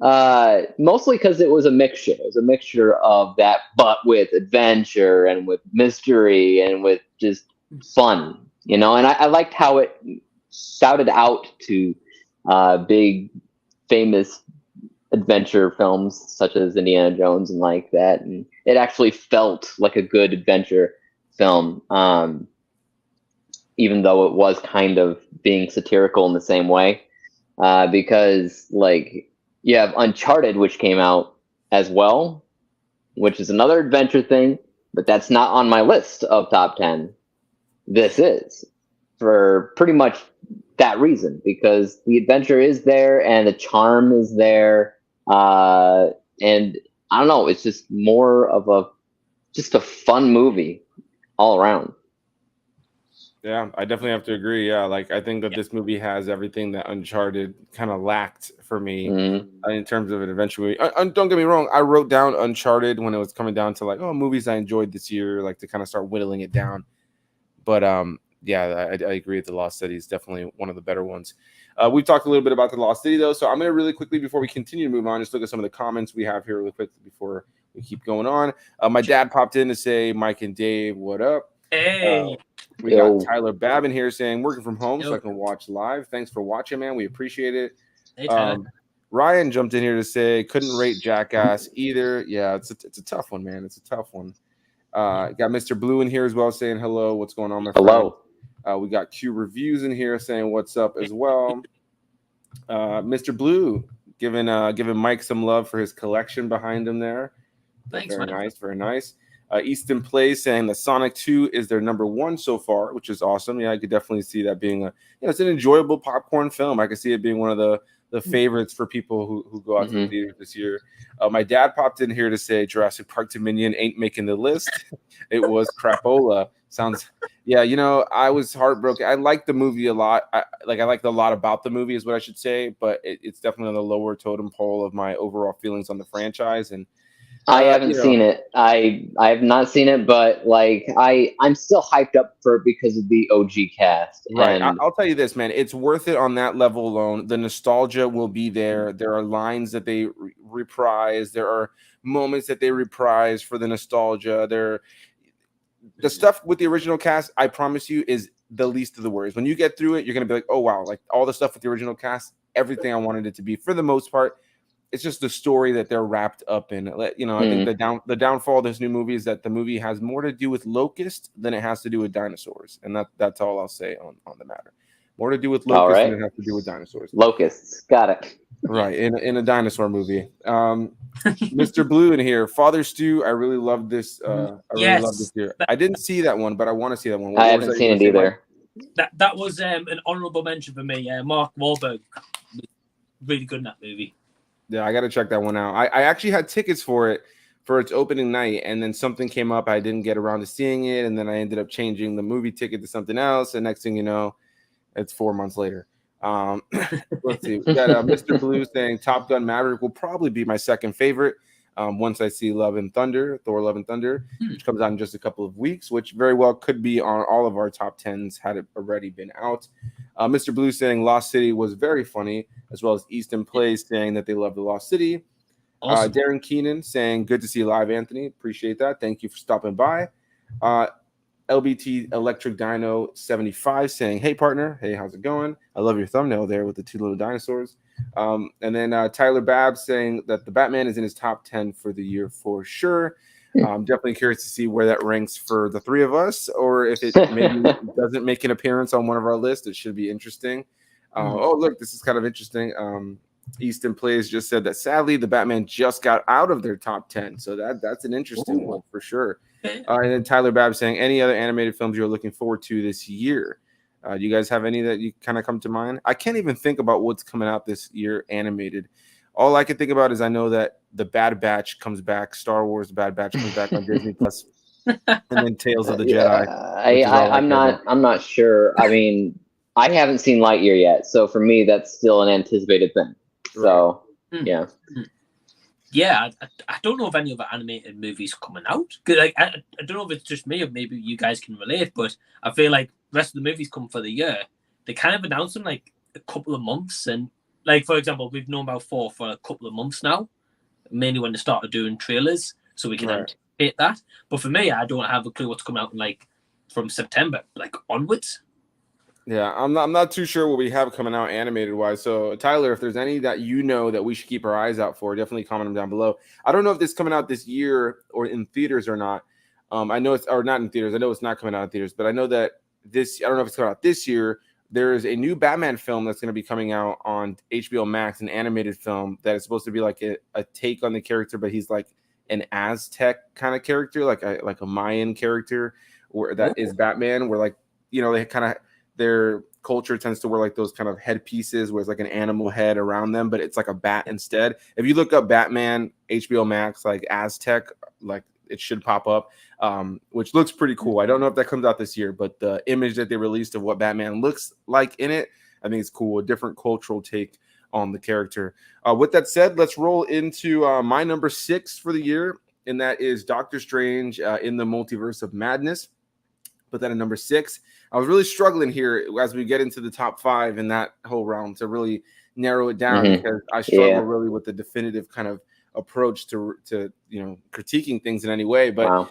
mostly because it was a mixture. It was a mixture of that, but with adventure and with mystery and with just fun. You know, and I liked how it shouted out to big, famous adventure films such as Indiana Jones and like that. And it actually felt like a good adventure film, even though it was kind of being satirical in the same way. Because, like, you have Uncharted, which came out as well, which is another adventure thing, but that's not on my list of top 10. This is, for pretty much that reason, because the adventure is there and the charm is there, and I don't know, it's just more of a fun movie all around. Yeah, I definitely have to agree. Yeah, like I think that this movie has everything that Uncharted kind of lacked for me in terms of an adventure movie. Don't get me wrong, I wrote down Uncharted when it was coming down to like, movies I enjoyed this year, like to kind of start whittling it down. But I agree that The Lost City is definitely one of the better ones. We've talked a little bit about The Lost City, though, so I'm going to really quickly, before we continue to move on, just look at some of the comments we have here really quick before we keep going on. My dad popped in to say, Mike and Dave, what up? Hey. We got Tyler Babin here saying, working from home so I can watch live. Thanks for watching, man. We appreciate it. Hey, Tyler. Ryan jumped in here to say, couldn't rate Jackass either. Yeah, it's a tough one, man. It's a tough one. Got Mr. Blue in here as well saying hello. What's going on, my friend? Hello. We got Q Reviews in here saying what's up as well. Mr. Blue giving Mike some love for his collection behind him there. Thanks, very man. nice, very nice. Easton Plays saying that Sonic 2 is their number 1 so far, which is awesome. Yeah, I could definitely see that being it's an enjoyable popcorn film. I could see it being one of the favorites for people who go out to the theater this year. My dad popped in here to say Jurassic Park Dominion ain't making the list. It was crapola. Sounds, yeah, I was heartbroken. I liked the movie a lot. I liked a lot about the movie is what I should say, but it's definitely on the lower totem pole of my overall feelings on the franchise. And I haven't seen it. I have not seen it, but like I'm still hyped up for it because of the OG cast. Right. I'll tell you this, man. It's worth it on that level alone. The nostalgia will be there. There are lines that they reprise. There are moments that they reprise for the nostalgia. The stuff with the original cast, I promise you, is the least of the worries. When you get through it, you're going to be like, oh, wow, like all the stuff with the original cast, everything I wanted it to be for the most part. it's just the story that they're wrapped up in. You know, I think the downfall of this new movie is that the movie has more to do with Locust than it has to do with dinosaurs, and that's all I'll say on the matter. More to do with Locust than it has to do with dinosaurs. Locusts, got it. Right, in a dinosaur movie. Mr. Blue in here, Father Stew. I really love this. Really love this year. I didn't see that one, but I want to see that one. I haven't seen it either. That was an honorable mention for me. Mark Wahlberg was really good in that movie. Yeah, I got to check that one out. I actually had tickets for it for its opening night, and then something came up. I didn't get around to seeing it, and then I ended up changing the movie ticket to something else. And next thing you know, it's 4 months later. Let's see. We got Mr. Blue saying Top Gun Maverick will probably be my second favorite. Once I see Thor: Love and Thunder, which comes out in just a couple of weeks, which very well could be on all of our top 10s had it already been out. Mr. Blue saying Lost City was very funny, as well as Easton Plays saying that they love the Lost City. Awesome. Darren Keenan saying good to see you live, Anthony. Appreciate that. Thank you for stopping by. LBT Electric Dino 75 saying, hey, partner. Hey, how's it going? I love your thumbnail there with the two little dinosaurs. And then Tyler Babb saying that the Batman is in his top 10 for the year for sure. I'm definitely curious to see where that ranks for the three of us, or if it maybe doesn't make an appearance on one of our lists. It should be interesting. Oh, look, this is kind of interesting. Easton Plays just said that sadly the Batman just got out of their top 10. So that's an interesting one for sure. And then Tyler Babb saying, any other animated films you're looking forward to this year? Do you guys have any that you kind of come to mind? I can't even think about what's coming out this year animated. All I can think about is I know that The Bad Batch comes back. Star Wars The Bad Batch comes back on Disney Plus. And then Tales of the Jedi. I'm not sure. I mean, I haven't seen Lightyear yet. So for me, that's still an anticipated thing. So, yeah. Yeah, I don't know if any other animated movies coming out. Like, I don't know if it's just me or maybe you guys can relate, but I feel like the rest of the movies come for the year. They kind of announce them like a couple of months. And like, for example, we've known about 4 for a couple of months now, mainly when they started doing trailers. So we can anticipate that. But for me, I don't have a clue what's coming out like from September, like onwards. Yeah, I'm not too sure what we have coming out animated wise. So Tyler, if there's any that you know that we should keep our eyes out for, definitely comment them down below. I don't know if this is coming out this year or in theaters or not. I know it's or not in theaters. I know it's not coming out in theaters, but I know that I don't know if it's coming out this year. There is a new Batman film that's going to be coming out on HBO Max, an animated film that is supposed to be like a take on the character, but he's like an Aztec kind of character, like a Mayan character, where that is Batman. Where like they kind of their culture tends to wear like those kind of headpieces where it's like an animal head around them, but it's like a bat instead. If you look up Batman, HBO Max, like Aztec, like it should pop up, which looks pretty cool. I don't know if that comes out this year, but the image that they released of what Batman looks like in it, I think it's cool. A different cultural take on the character. With that said, let's roll into my number 6 for the year, and that is Doctor Strange in the Multiverse of Madness. Put that at number 6. I was really struggling here as we get into the top 5 in that whole round to really narrow it down because I struggle really with the definitive kind of approach to critiquing things in any way. But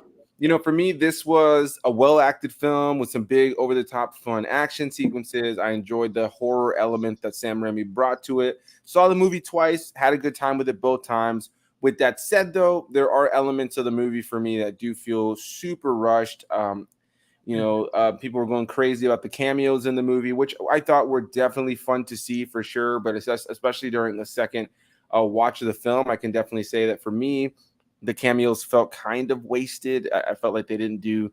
for me, this was a well-acted film with some big over-the-top fun action sequences. I enjoyed the horror element that Sam Raimi brought to it. Saw the movie twice, had a good time with it both times. With that said, though, there are elements of the movie for me that do feel super rushed. People were going crazy about the cameos in the movie, which I thought were definitely fun to see for sure. But especially during the second watch of the film, I can definitely say that for me, the cameos felt kind of wasted. I felt like they didn't do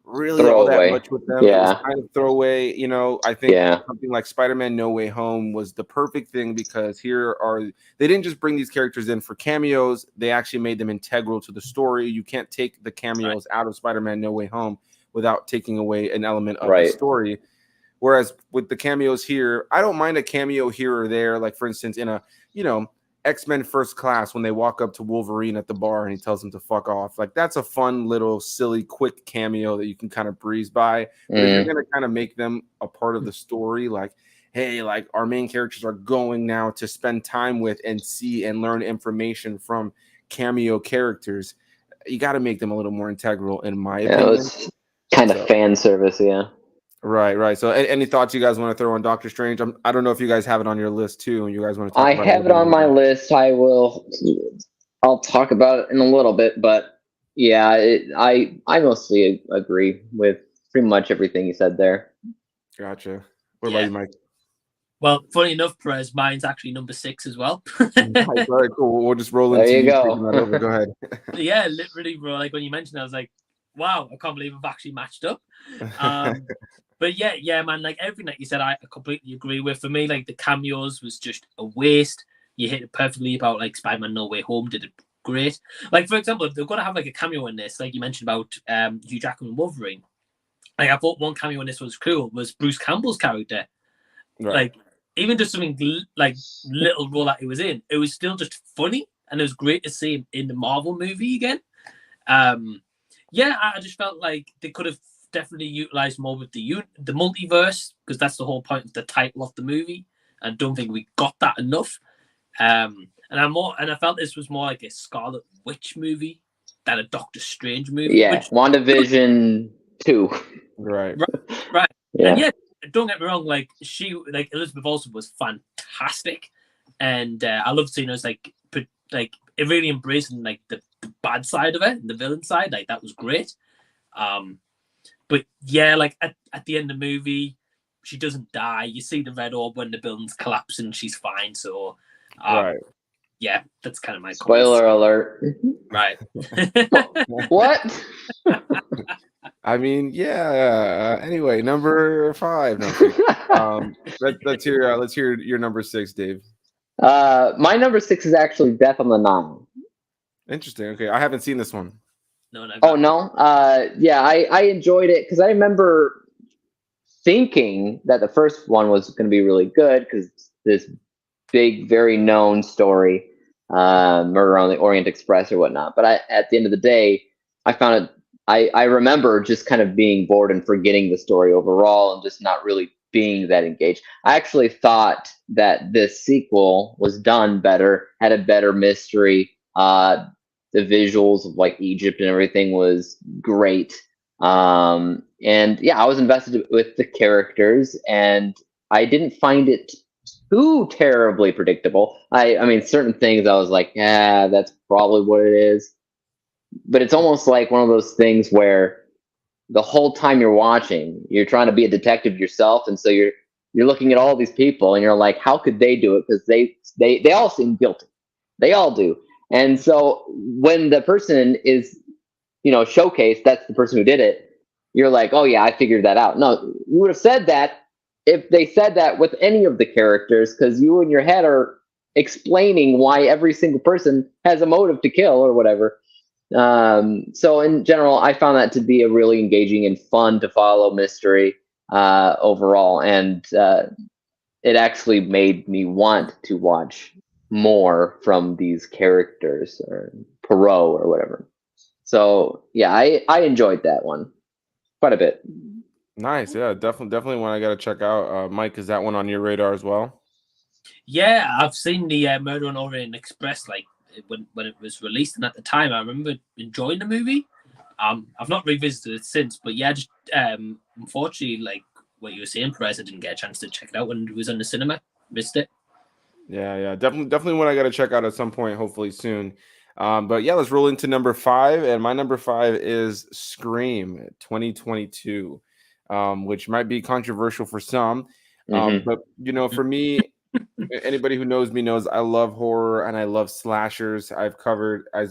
really all that much with them. Yeah. It was kind of throwaway. I think something like Spider-Man No Way Home was the perfect thing because they didn't just bring these characters in for cameos. They actually made them integral to the story. You can't take the cameos out of Spider-Man No Way Home without taking away an element of the story. Whereas with the cameos here, I don't mind a cameo here or there. Like, for instance, in a, X-Men First Class, when they walk up to Wolverine at the bar and he tells him to fuck off. Like, that's a fun little silly quick cameo that you can kind of breeze by. But if you're going to kind of make them a part of the story, like, hey, like our main characters are going now to spend time with and see and learn information from cameo characters, you got to make them a little more integral, in my opinion. Kind of fan service, Right. So any thoughts you guys want to throw on Doctor Strange? I don't know if you guys have it on your list too, and you guys want to talk I about have it on my list. I'll talk about it in a little bit, but yeah, I mostly agree with pretty much everything you said there. Gotcha. What about you, Mike? Well, funny enough, Perez, mine's actually number 6 as well. Nice. All right, cool. We'll just roll into There you taking that over. go. Go ahead. Yeah, literally, bro. Like when you mentioned that, I was like, wow, I can't believe I've actually matched up. But yeah, man, like everything that you said, I completely agree with. For me, like the cameos was just a waste. You hit it perfectly about like Spider-Man No Way Home did it great. Like, for example, if they're going to have like a cameo in this, like you mentioned about Hugh Jackman and Wolverine, like I thought one cameo in this was cool, was Bruce Campbell's character. Right. Like, even just something like little role that he was in, it was still just funny, and it was great to see him in the Marvel movie again. Yeah, I just felt like they could have definitely utilized more with the multiverse, because that's the whole point of the title of the movie. I don't think we got that enough. And I felt this was more like a Scarlet Witch movie than a Doctor Strange movie. Yeah, WandaVision 2. Right. Yeah. And yeah, don't get me wrong, like Elizabeth Olsen was fantastic, and I love seeing us like it really embracing like the bad side of it, the villain side. Like that was great. But yeah, like at the end of the movie, she doesn't die. You see the red orb when the building's collapsing, she's fine. So Right. Yeah, that's kind of my spoiler alert. Right. What? I mean, yeah. Anyway, number 5. No, let's hear your number 6, Dave. My number 6 is actually Death on the Nile. Interesting. Okay, I haven't seen this one. No. Oh no. Yeah, I enjoyed it because I remember thinking that the first one was going to be really good because this big, very known story, Murder on the Orient Express or whatnot. But at the end of the day, I found it. I remember just kind of being bored and forgetting the story overall and just not really being that engaged. I actually thought that this sequel was done better, had a better mystery. The visuals of like Egypt and everything was great. And yeah, I was invested with the characters, and I didn't find it too terribly predictable. I mean, certain things I was like, yeah, that's probably what it is. But it's almost like one of those things where the whole time you're watching, you're trying to be a detective yourself, and so you're looking at all these people, and you're like, how could they do it? Because they all seem guilty. They all do. And so when the person is, showcased, that's the person who did it, you're like, oh yeah, I figured that out. No, you would have said that if they said that with any of the characters, because you in your head are explaining why every single person has a motive to kill or whatever. So in general, I found that to be a really engaging and fun to follow mystery overall. And it actually made me want to watch more from these characters, or Poirot or whatever. So yeah, I enjoyed that one quite a bit. Nice. Yeah, definitely one I got to check out. Mike, is that one on your radar as well? Yeah, I've seen the Murder on Orient Express like when it was released, and at the time I remember enjoying the movie. I've not revisited it since, but yeah, just unfortunately, like what you were saying, Perez, I didn't get a chance to check it out when it was in the cinema. Missed it. Yeah, definitely one I got to check out at some point, hopefully soon. But yeah, let's roll into number 5, and my number 5 is Scream 2022, which might be controversial for some, but for me, anybody who knows me knows I love horror and I love slashers. I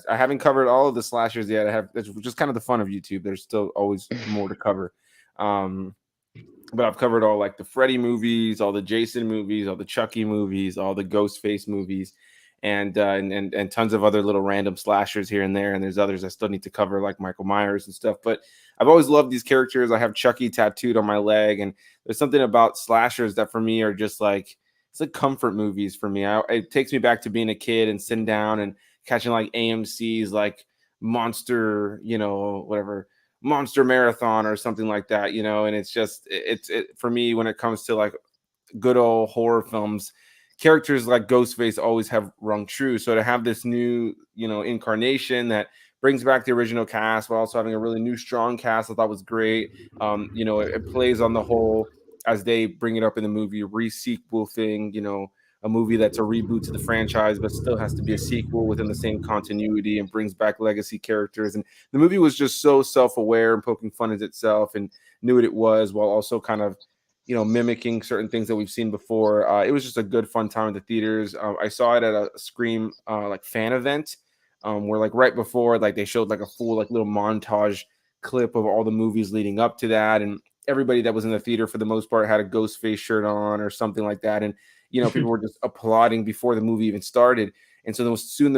haven't covered all of the slashers yet. It's just kind of the fun of YouTube. There's still always more to cover. But I've covered all like the Freddy movies, all the Jason movies, all the Chucky movies, all the Ghostface movies, and tons of other little random slashers here and there. And there's others I still need to cover, like Michael Myers and stuff. But I've always loved these characters. I have Chucky tattooed on my leg, and there's something about slashers that for me are just like, it's like comfort movies for me. It takes me back to being a kid and sitting down and catching like AMC's like Monster, whatever, Monster Marathon or something like that, and it's just it for me when it comes to like good old horror films, characters like Ghostface always have rung true. So to have this new, incarnation that brings back the original cast while also having a really new, strong cast. I thought was great. You know, it plays on the whole, as they bring it up in the movie, re-sequel thing, you know, a movie that's a reboot to the franchise, but still has to be a sequel within the same continuity and brings back legacy characters. And the movie was just so self-aware and poking fun at itself and knew what it was, while also kind of, you know, mimicking certain things that we've seen before. It was just a good, fun time at the theaters. I saw it at a Scream like fan event, where like right before, like they showed like a full like little montage clip of all the movies leading up to that, and everybody that was in the theater for the most part had a Ghostface shirt on or something like that, and you know, people were just applauding before the movie even started. And so then as soon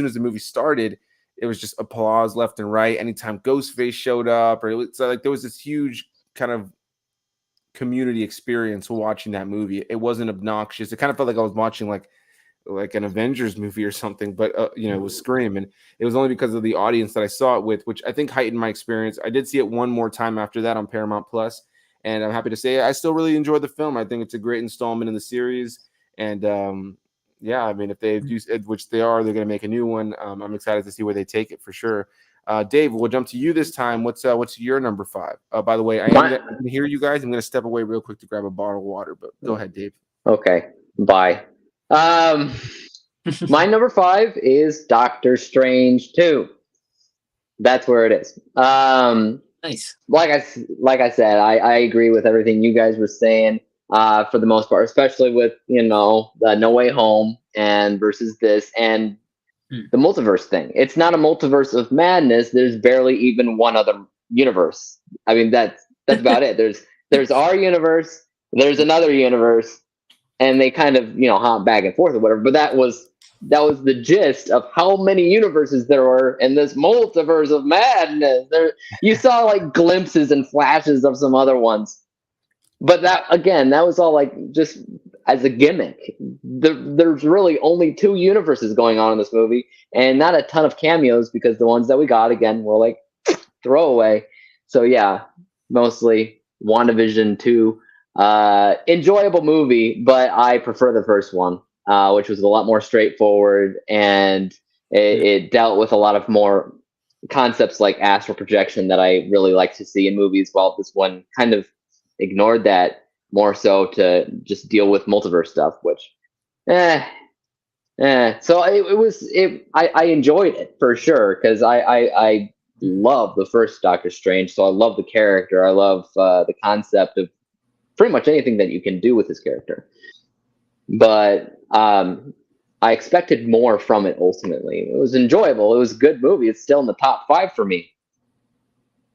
as the movie started, it was just applause left and right. Anytime Ghostface showed up, or it was like there was this huge kind of community experience watching that movie. It wasn't obnoxious. It kind of felt like I was watching like an Avengers movie or something, but you know, it was Scream, and it was only because of the audience that I saw it with, which I think heightened my experience. I did see it one more time after that on Paramount Plus, and I'm happy to say I still really enjoyed the film. I think it's a great installment in the series, and yeah, I mean, if they do, which they are, they're going to make a new one. I'm excited to see where they take it for sure. Dave, we'll jump to you this time. What's your number 5? By the way, I can hear you guys. I'm going to step away real quick to grab a bottle of water, but go ahead, Dave. Okay, bye. My number 5 is Doctor Strange 2. That's where it is. Nice. Like I said, I agree with everything you guys were saying. For the most part, especially with, you know, the No Way Home and versus this and the multiverse thing. It's not a multiverse of madness. There's barely even one other universe. I mean, that's about it. There's our universe, there's another universe, and they kind of, you know, hop back and forth or whatever. But that was the gist of how many universes there were in this multiverse of madness. You saw like glimpses and flashes of some other ones. But that was all like just as a gimmick. There's really only 2 universes going on in this movie, and not a ton of cameos because the ones that we got, again, were like throwaway. So yeah, mostly WandaVision 2. Enjoyable movie, but I prefer the first one, which was a lot more straightforward, and it dealt with a lot of more concepts like astral projection that I really like to see in movies, while this one kind of ignored that more so to just deal with multiverse stuff, which so I enjoyed it for sure, because I love the first Doctor Strange, so I love the character. I love the concept of pretty much anything that you can do with this character, but I expected more from it. Ultimately, it was enjoyable. It was a good movie. It's still in the top 5 for me,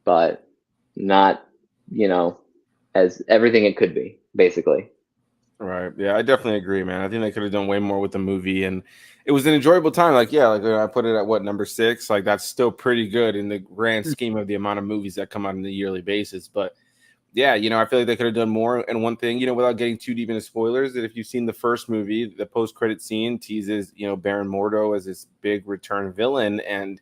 but not, you know, as everything it could be, basically. Right. Yeah, I definitely agree, man. I think they could have done way more with the movie, and it was an enjoyable time. Like, yeah, like I put it at number 6. Like, that's still pretty good in the grand scheme of the amount of movies that come out on a yearly basis. But yeah, you know, I feel like they could have done more. And one thing, you know, without getting too deep into spoilers, that if you've seen the first movie, the post-credit scene teases, you know, Baron Mordo as this big return villain, and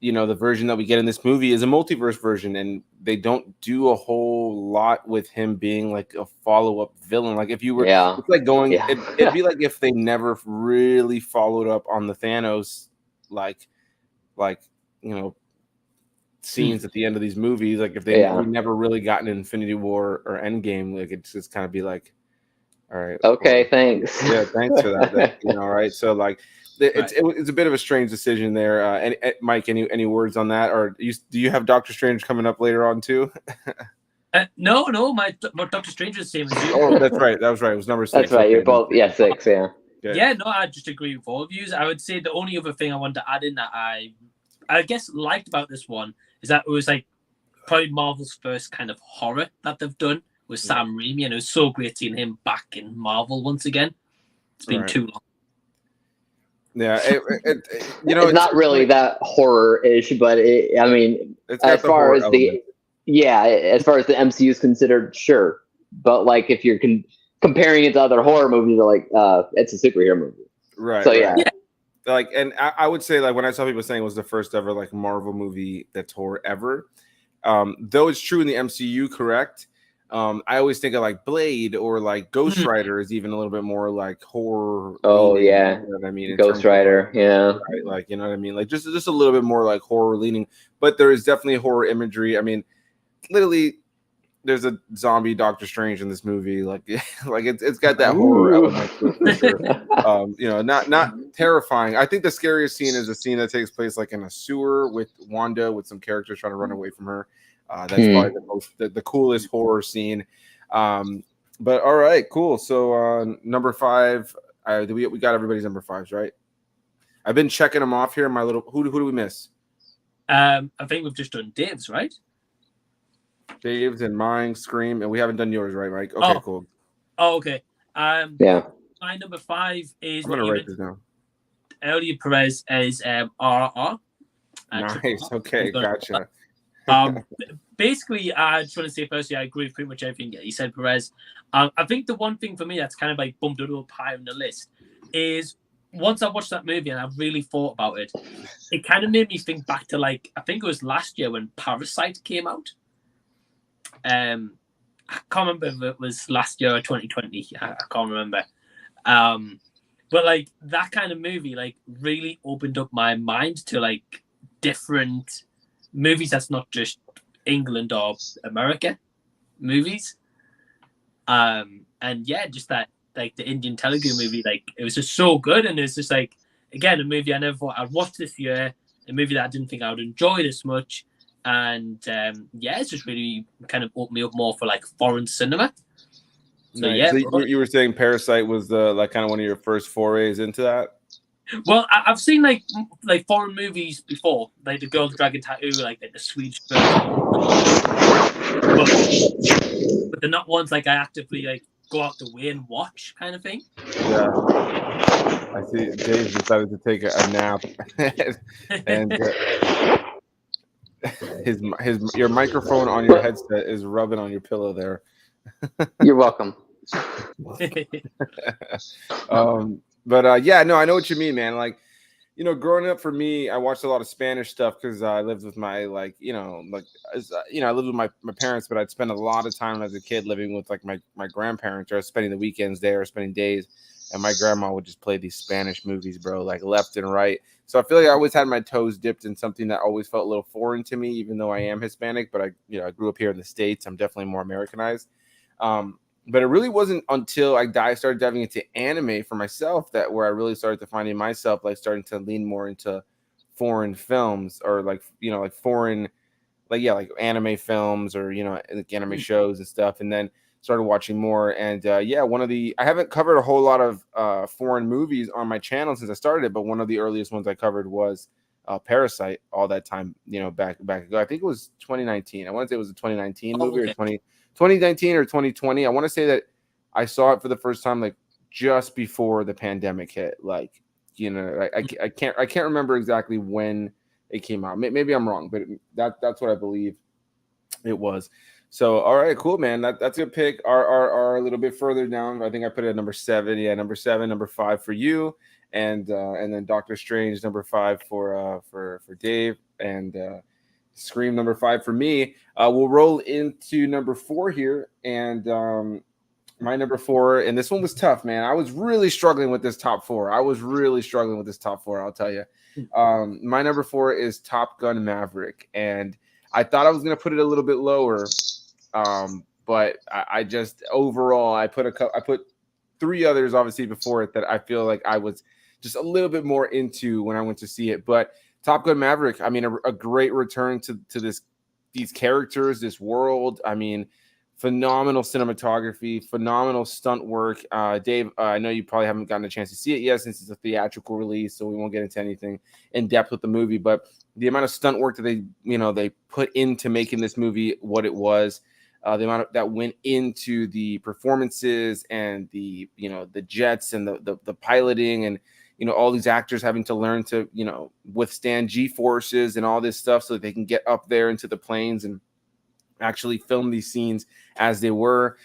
you know, the version that we get in this movie is a multiverse version, and they don't do a whole lot with him being like a follow-up villain. Like if you were, it's like going, it'd be like if they never really followed up on the Thanos, like, you know, scenes at the end of these movies. Like if they never really gotten Infinity War or Endgame, like it's just kind of be like, all right, okay, well, thanks. Yeah, thanks for that. You know, right? So like, it's a bit of a strange decision there. And Mike, any words on that, or do you have Doctor Strange coming up later on too? No, my Doctor Strange is the same as you. Oh, that's right. That was right. It was number 6. That's right. You're both 6. Yeah. Okay. Yeah, no, I just agree with all of you. I would say the only other thing I wanted to add in that I guess liked about this one is that it was like probably Marvel's first kind of horror that they've done with Sam Raimi, and it was so great seeing him back in Marvel once again. It's been too long. Yeah, you know, it's not really that horror-ish, but I mean, as far as the MCU is considered, sure. But like, if you're comparing it to other horror movies, are like, it's a superhero movie, right? So yeah. Like, and I would say, like, when I saw people saying it was the first ever like Marvel movie that's horror ever, though it's true in the MCU, correct? I always think of like Blade or like Ghost Rider is even a little bit more like horror. Oh leaning, yeah, you know what I mean? In Ghost terms of, Rider. Yeah. right, like you know what I mean? Like just a little bit more like horror leaning, but there is definitely horror imagery. I mean, literally, there's a zombie Doctor Strange in this movie. Like like it's got that horror Ooh. element to it for sure. You know, not terrifying. I think the scariest scene is a scene that takes place like in a sewer with Wanda with some characters trying to run away from her. That's probably the coolest horror scene. But all right, cool. So number 5, we got everybody's number 5s, right? I've been checking them off here. My little who do we miss? I think we've just done Dave's, right? Dave's and mine, Scream, and we haven't done yours, right, Mike? Okay, cool. Oh, okay. Yeah. My number 5 is I'm gonna write this down. Earlier Perez is RRR. Nice. Okay, gotcha. Basically, I just want to say firstly, I agree with pretty much everything he said, Perez. I think the one thing for me that's kind of like bumped it up higher on the list is once I watched that movie and I really thought about it, it kind of made me think back to like I think it was last year when Parasite came out. I can't remember if it was last year or 2020. I can't remember. But like that kind of movie, like really opened up my mind to like different movies that's not just England or America movies. And yeah, just that like the Indian Telugu movie, like it was just so good, and it's just like again a movie I never thought I'd watch this year, a movie that I didn't think I would enjoy this much, and yeah, it's just really kind of opened me up more for like foreign cinema. So nice. yeah, so you were saying Parasite was the like kind of one of your first forays into that. Well, I've seen like foreign movies before, like The Girl with the Dragon Tattoo, like the Swedish version, but they're not ones like I actively like go out the way and watch kind of thing. Yeah, I see. Dave decided to take a nap, and your microphone on your headset is rubbing on your pillow there. You're welcome. But yeah, no, I know what you mean, man. Like, you know, growing up for me, I watched a lot of Spanish stuff because I lived with my I lived with my parents, but I'd spend a lot of time as a kid living with like my grandparents, or spending the weekends there, or spending days, and my grandma would just play these Spanish movies, bro, like left and right. So I feel like I always had my toes dipped in something that always felt a little foreign to me, even though I am Hispanic, but I grew up here in the States. I'm definitely more Americanized. But it really wasn't until I started diving into anime for myself where I really started to finding myself like starting to lean more into foreign films, or like foreign, like anime films, or like anime shows and stuff, and then started watching more. And I haven't covered a whole lot of foreign movies on my channel since I started it, but one of the earliest ones I covered was Parasite all that time, back ago. I think it was 2019. I want to say it was a 2019 movie, or 2019 or 2020. I want to say that I saw it for the first time like just before the pandemic hit. Like, I can't remember exactly when it came out. Maybe I'm wrong, but that's what I believe it was. So, all right, cool, man. That's a good pick. Are a little bit further down. I think I put it at number 7. Yeah, number 7, number 5 for you, and then Doctor Strange number 5 for Dave, and Scream number 5 for me. We'll roll into number 4 here, and my number 4, and this one was tough, man. I was really struggling with this top 4. I'll tell you. My number 4 is Top Gun Maverick, and I thought I was gonna put it a little bit lower, but I just overall I put 3 others obviously before it that I feel like I was just a little bit more into when I went to see it, but Top Gun Maverick, I mean, a great return to these characters, this world. I mean, phenomenal cinematography, phenomenal stunt work. Dave, I know you probably haven't gotten a chance to see it yet since it's a theatrical release, so we won't get into anything in depth with the movie. But the amount of stunt work that they put into making this movie what it was, the amount that went into the performances and the jets and the piloting, and all these actors having to learn to, withstand G-forces and all this stuff so that they can get up there into the planes and actually film these scenes as they were.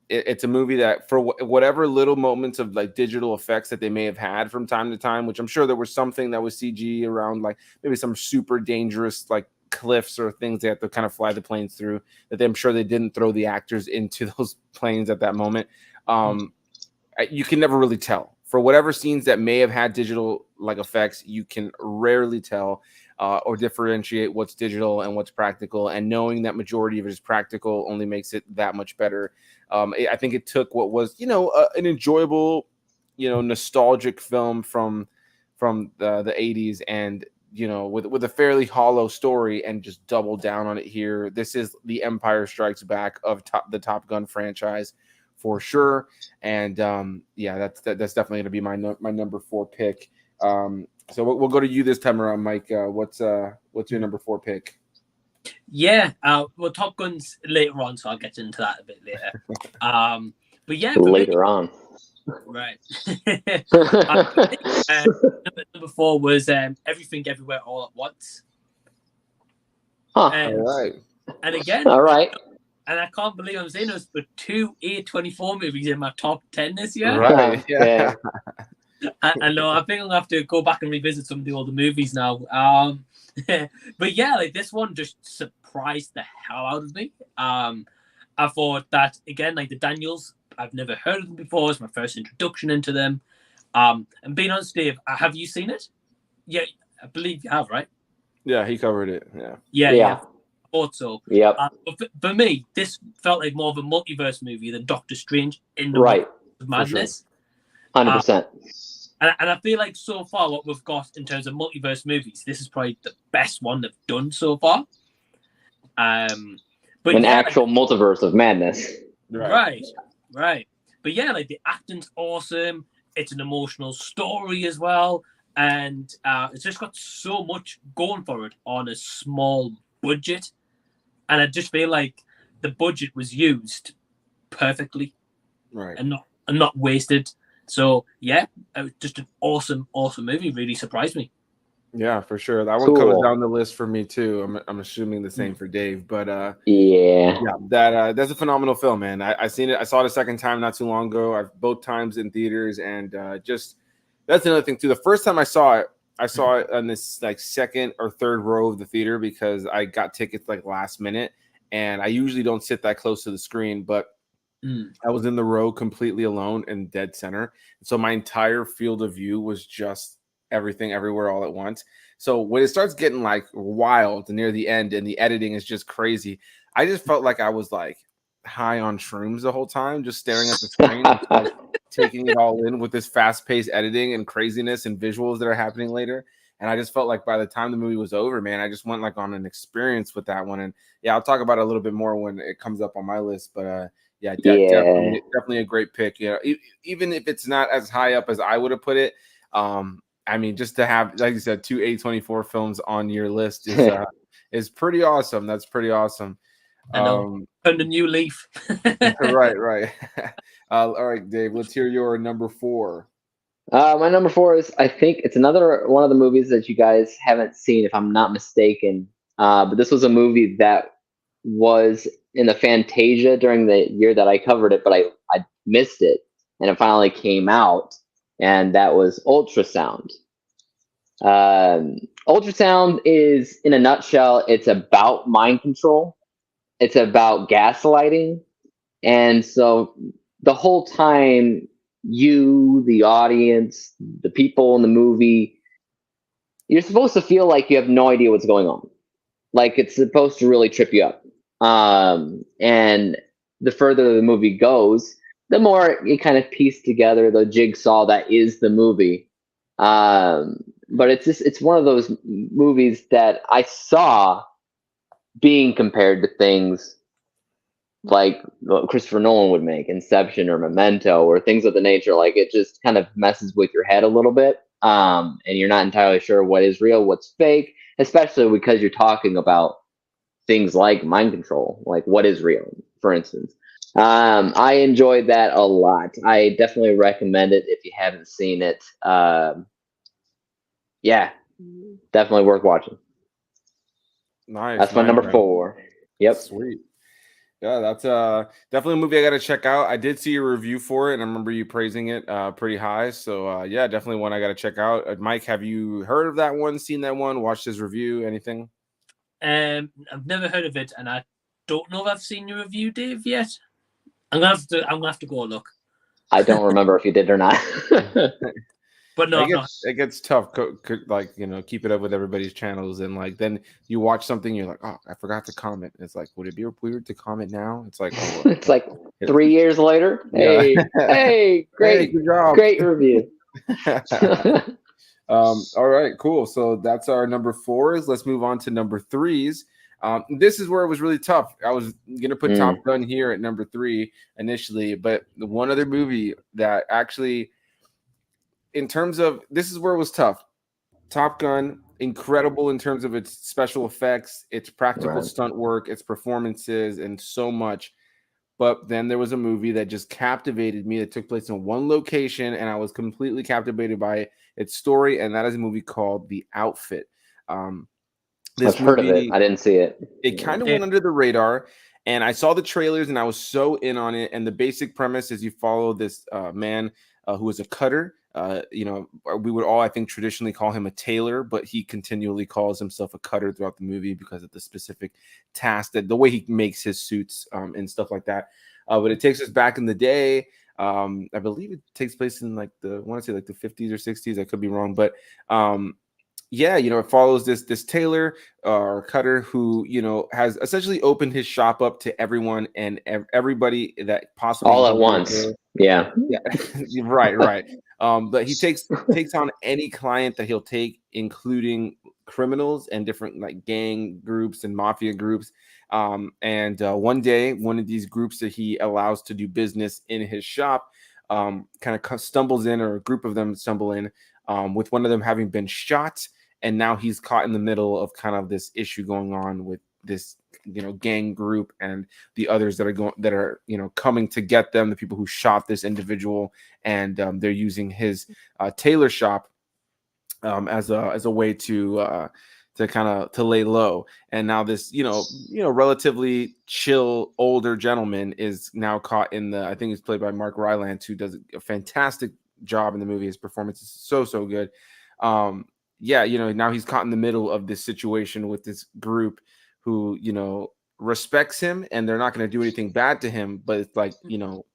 It's a movie that for whatever little moments of like digital effects that they may have had from time to time, which I'm sure there was something that was CG around, like maybe some super dangerous like cliffs or things they have to kind of fly the planes through, that I'm sure they didn't throw the actors into those planes at that moment. You can never really tell. For whatever scenes that may have had digital like effects, you can rarely tell or differentiate what's digital and what's practical. And knowing that majority of it is practical only makes it that much better. I think it took what was, an enjoyable, nostalgic film from the 80s and, with a fairly hollow story and just double down on it here. This is the Empire Strikes Back of the Top Gun franchise for sure. And that's definitely going to be my number 4 pick. So we'll go to you this time around, Mike. What's your number 4 pick? Yeah, well, Top Gun's later on, so I'll get into that a bit later. But yeah, later on. Right. Number 4 was Everything Everywhere All at Once. Huh. All right. And again, all right. And I can't believe I'm saying this, but 2 A24 movies in my top 10 this year. Right. Yeah. I know. I think I'm gonna have to go back and revisit some of the older movies now. But yeah, like this one just surprised the hell out of me. I thought that again, like the Daniels, I've never heard of them before. It's my first introduction into them. And being honest, Dave, have you seen it? Yeah, I believe you have, right? Yeah, he covered it. Yeah. I thought so. Yep. But for me, this felt like more of a multiverse movie than Doctor Strange in the right. of Madness. 100%. And I feel like so far what we've got in terms of multiverse movies, this is probably the best one they've done so far. But an actual multiverse of madness. Right. But yeah, like the acting's awesome. It's an emotional story as well. And it's just got so much going for it on a small budget. And I just feel like the budget was used perfectly. Right. And not wasted. So yeah, just an awesome movie. Really surprised me. Yeah, for sure. That one comes down the list for me too. I'm assuming the same for Dave, but that's a phenomenal film, man. I seen it. I saw it a second time not too long ago. Both times in theaters, and just that's another thing too. The first time I saw it on this like second or third row of the theater because I got tickets like last minute, and I usually don't sit that close to the screen, but I was in the row completely alone in dead center. So my entire field of view was just everything everywhere all at once. So when it starts getting like wild near the end and the editing is just crazy, I just felt like I was like high on shrooms the whole time, just staring at the screen, like, taking it all in with this fast-paced editing and craziness and visuals that are happening later. And I just felt like by the time the movie was over, man, I just went like on an experience with that one. And yeah, I'll talk about it a little bit more when it comes up on my list. But definitely a great pick. Even if it's not as high up as I would have put it. I mean, just to have, like you said, 2 A24 films on your list is pretty awesome. That's pretty awesome. I know. And a new leaf. Right. All right, Dave, let's hear your number 4. My number 4 is, I think it's another one of the movies that you guys haven't seen, if I'm not mistaken. But this was a movie that was in the Fantasia during the year that I covered it, but I missed it, and it finally came out, and that was Ultrasound. Ultrasound is, in a nutshell, it's about mind control. It's about gaslighting. And so the whole time, you, the audience, the people in the movie, you're supposed to feel like you have no idea what's going on. Like it's supposed to really trip you up. And the further the movie goes, the more you kind of piece together the jigsaw that is the movie. But it's one of those movies that I saw being compared to things like what Christopher Nolan would make, Inception or Memento or things of the nature. Like it just kind of messes with your head a little bit. And you're not entirely sure what is real, what's fake, especially because you're talking about things like mind control, like what is real, for instance. I enjoyed that a lot. I definitely recommend it if you haven't seen it. Definitely worth watching. Nice. That's my number 4. Yep. Sweet. Yeah, that's definitely a movie I got to check out. I did see a review for it, and I remember you praising it pretty high. So definitely one I got to check out. Mike, have you heard of that one? Seen that one? Watched his review? Anything? I've never heard of it, and I don't know if I've seen your review, Dave, yet. I'm gonna have to go look. I don't remember if you did or not. But no, it gets tough, like, you know, keep it up with everybody's channels, and like then you watch something, you're like, oh, I forgot to comment. It's like, would it be weird to comment now? It's like, oh, it's like 3 years later. Hey, hey, great, hey, good job. Great review. All right, cool. So that's our number 4s. Let's move on to number 3s. This is where it was really tough. I was gonna put Top Gun here at number 3 initially, but the one other movie that actually, in terms of, this is where it was tough. Top Gun, incredible in terms of its special effects, its practical stunt work, its performances, and so much. But then there was a movie that just captivated me that took place in one location, and I was completely captivated by its story, and that is a movie called The Outfit. I've heard of it. I didn't see it. It kind of went under the radar, and I saw the trailers, and I was so in on it. And the basic premise is you follow this man who is a cutter. You know, we would all, I think, traditionally call him a tailor, but he continually calls himself a cutter throughout the movie because of the specific task, that the way he makes his suits and stuff like that. But it takes us back in the day. I believe it takes place in like I want to say like the 50s or 60s. I could be wrong, but yeah, you know, it follows this tailor or cutter who, you know, has essentially opened his shop up to everyone and everybody that possibly all at once. Yeah. right. But he takes on any client that he'll take, including criminals and different like gang groups and mafia groups. And one day, one of these groups that he allows to do business in his shop kind of stumbles in, or a group of them stumble in, with one of them having been shot. And now he's caught in the middle of kind of this issue going on with this, you know, gang group and the others that are you know, coming to get them, the people who shot this individual, and they're using his tailor shop as a way to kind of to lay low. And now this, you know, relatively chill older gentleman is now caught in I think he's played by Mark Rylance, who does a fantastic job in the movie. His performance is so good. Yeah, you know, now he's caught in the middle of this situation with this group who, you know, respects him, and they're not going to do anything bad to him. But it's like, you know,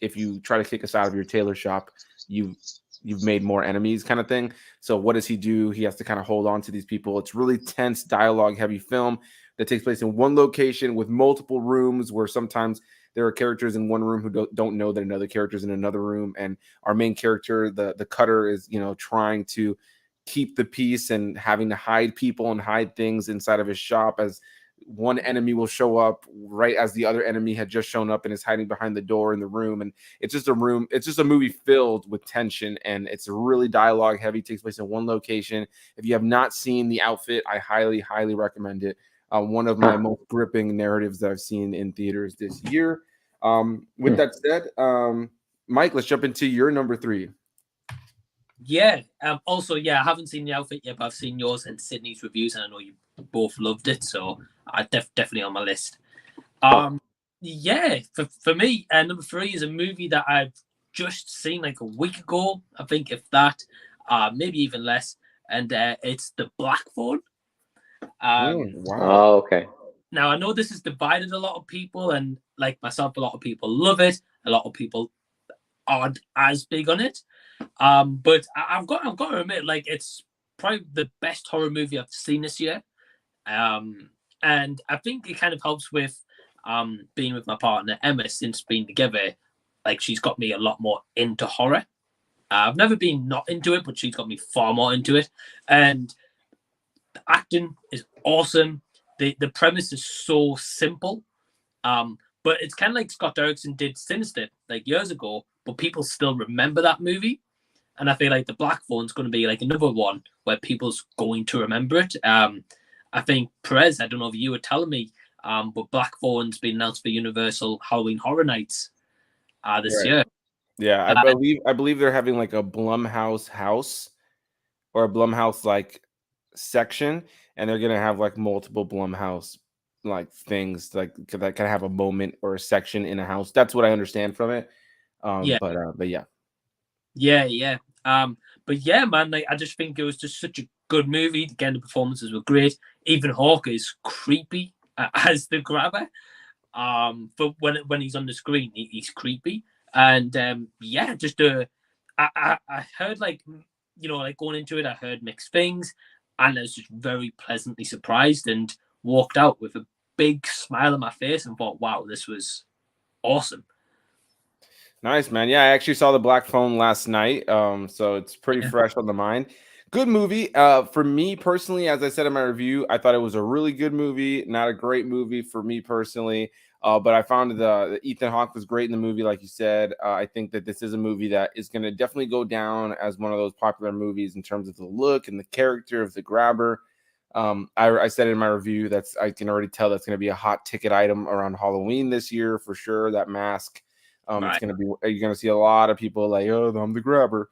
if you try to kick us out of your tailor shop, you've made more enemies, kind of thing. So what does he do? He has to kind of hold on to these people. It's really tense, dialogue heavy film that takes place in one location with multiple rooms, where sometimes there are characters in one room who don't know that another character's in another room. And our main character, the cutter, is, you know, trying to keep the peace and having to hide people and hide things inside of his shop, as one enemy will show up right as the other enemy had just shown up and is hiding behind the door in the room. And it's just a movie filled with tension, and it's really dialogue heavy. It takes place in one location. If you have not seen The Outfit, I highly recommend it. One of my most gripping narratives that I've seen in theaters this year. With that said, Mike, let's jump into your number 3. Yeah. Also, I haven't seen The Outfit yet, but I've seen yours and Sydney's reviews, and I know you both loved it, so I definitely on my list. Yeah, for me, number 3 is a movie that I've just seen like a week ago, I think, if that, maybe even less, and it's The Black Phone. Wow. Oh, okay. Now, I know this has divided a lot of people, and like myself, a lot of people love it. A lot of people aren't as big on it. But I've got to admit, like, it's probably the best horror movie I've seen this year. And I think it kind of helps with being with my partner Emma. Since being together, like, she's got me a lot more into horror. I've never been not into it, but she's got me far more into it. And the acting is awesome. The premise is so simple. But it's kind of like Scott Derrickson did Sinister like years ago, but people still remember that movie. And I feel like The Black Phone is going to be like another one where people's going to remember it. I think Perez, I don't know if you were telling me, but Black Phone's been announced for Universal Halloween Horror Nights this year. Yeah, I believe they're having like a Blumhouse house or a Blumhouse like section, and they're gonna have like multiple Blumhouse like things like that can have a moment or a section in a house. That's what I understand from it. But yeah. But yeah, man, like, I just think it was just such a good movie. Again, the performances were great. Ethan Hawke is creepy as the grabber. But when he's on the screen, he's creepy. And just I heard like going into it, I heard mixed things, and I was just very pleasantly surprised and walked out with a big smile on my face and thought, wow, this was awesome. Nice, man. Yeah, I actually saw The Black Phone last night. So it's pretty fresh on the mind. Good movie. For me personally, as I said in my review, I thought it was a really good movie. Not a great movie for me personally. But I found the Ethan Hawke was great in the movie, like you said. I think that this is a movie that is going to definitely go down as one of those popular movies in terms of the look and the character of the grabber. I said in my review I can already tell that's going to be a hot ticket item around Halloween this year for sure. That mask. It's going to be, you're going to see a lot of people like, oh, I'm the grabber,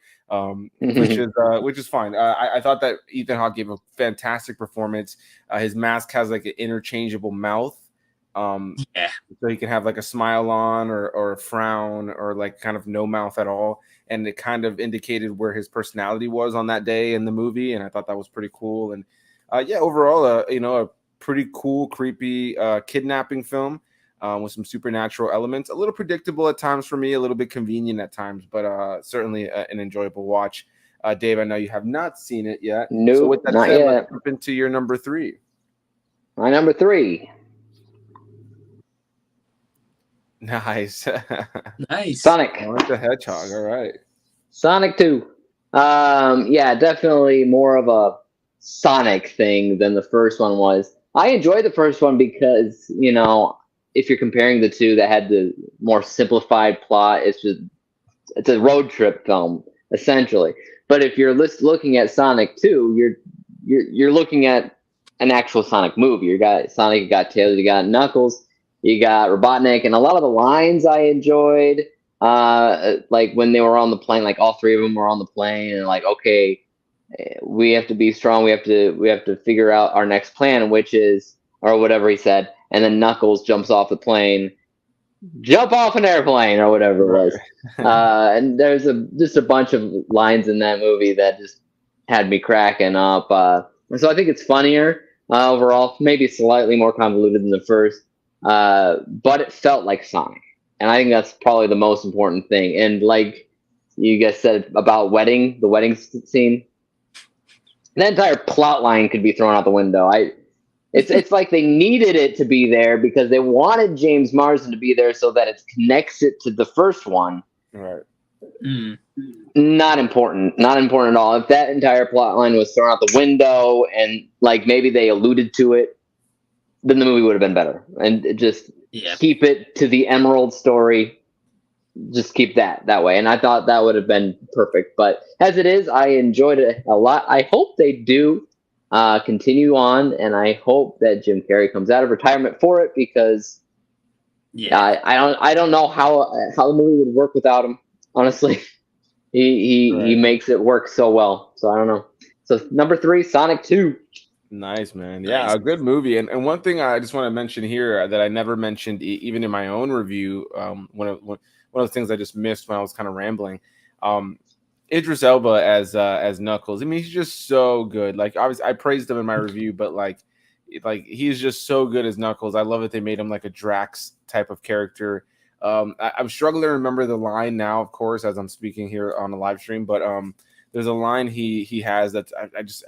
which is fine. I thought that Ethan Hawke gave a fantastic performance. His mask has like an interchangeable mouth. So he can have like a smile on or a frown or like kind of no mouth at all. And it kind of indicated where his personality was on that day in the movie. And I thought that was pretty cool. And overall, a pretty cool, creepy kidnapping film. With some supernatural elements, a little predictable at times for me, a little bit convenient at times, but certainly an enjoyable watch. Dave, I know you have not seen it yet. No, so with that not said, yet. Let's jump into your number 3. My number 3. Nice. Nice. Sonic. Sonic the Hedgehog. All right. Sonic 2. Definitely more of a Sonic thing than the first one was. I enjoyed the first one because, if you're comparing the two that had the more simplified plot, it's a road trip film essentially. But if you're looking at Sonic 2, you're looking at an actual Sonic movie. You got Sonic, you got Tails, you got Knuckles, you got Robotnik, and a lot of the lines I enjoyed. Like when they were on the plane, like all three of them were on the plane, and like, okay, we have to be strong. We have to figure out our next plan, which is, or whatever he said. And then Knuckles jumps off the plane, jump off an airplane, or whatever it was. And there's just a bunch of lines in that movie that just had me cracking up. So I think it's funnier overall, maybe slightly more convoluted than the first, but it felt like Sonic. And I think that's probably the most important thing. And like you guys said about the wedding scene, the entire plot line could be thrown out the window. It's like they needed it to be there because they wanted James Marsden to be there so that it connects it to the first one. Right. Not important at all. If that entire plot line was thrown out the window and like maybe they alluded to it, then the movie would have been better. And just keep it to the Emerald story. Just keep that way. And I thought that would have been perfect. But as it is, I enjoyed it a lot. I hope they do continue on, and I hope that Jim Carrey comes out of retirement for it because I don't know how the movie would work without him. Honestly, he makes it work so well. So I don't know. So number 3, Sonic 2. Nice, man. Yeah, a good movie. And one thing I just want to mention here that I never mentioned even in my own review, one of the things I just missed when I was kind of rambling. Idris Elba as Knuckles. I mean, he's just so good. Like, obviously, I praised him in my review, but like he's just so good as Knuckles. I love that they made him like a Drax type of character. I'm struggling to remember the line now, of course, as I'm speaking here on the live stream. But there's a line he has that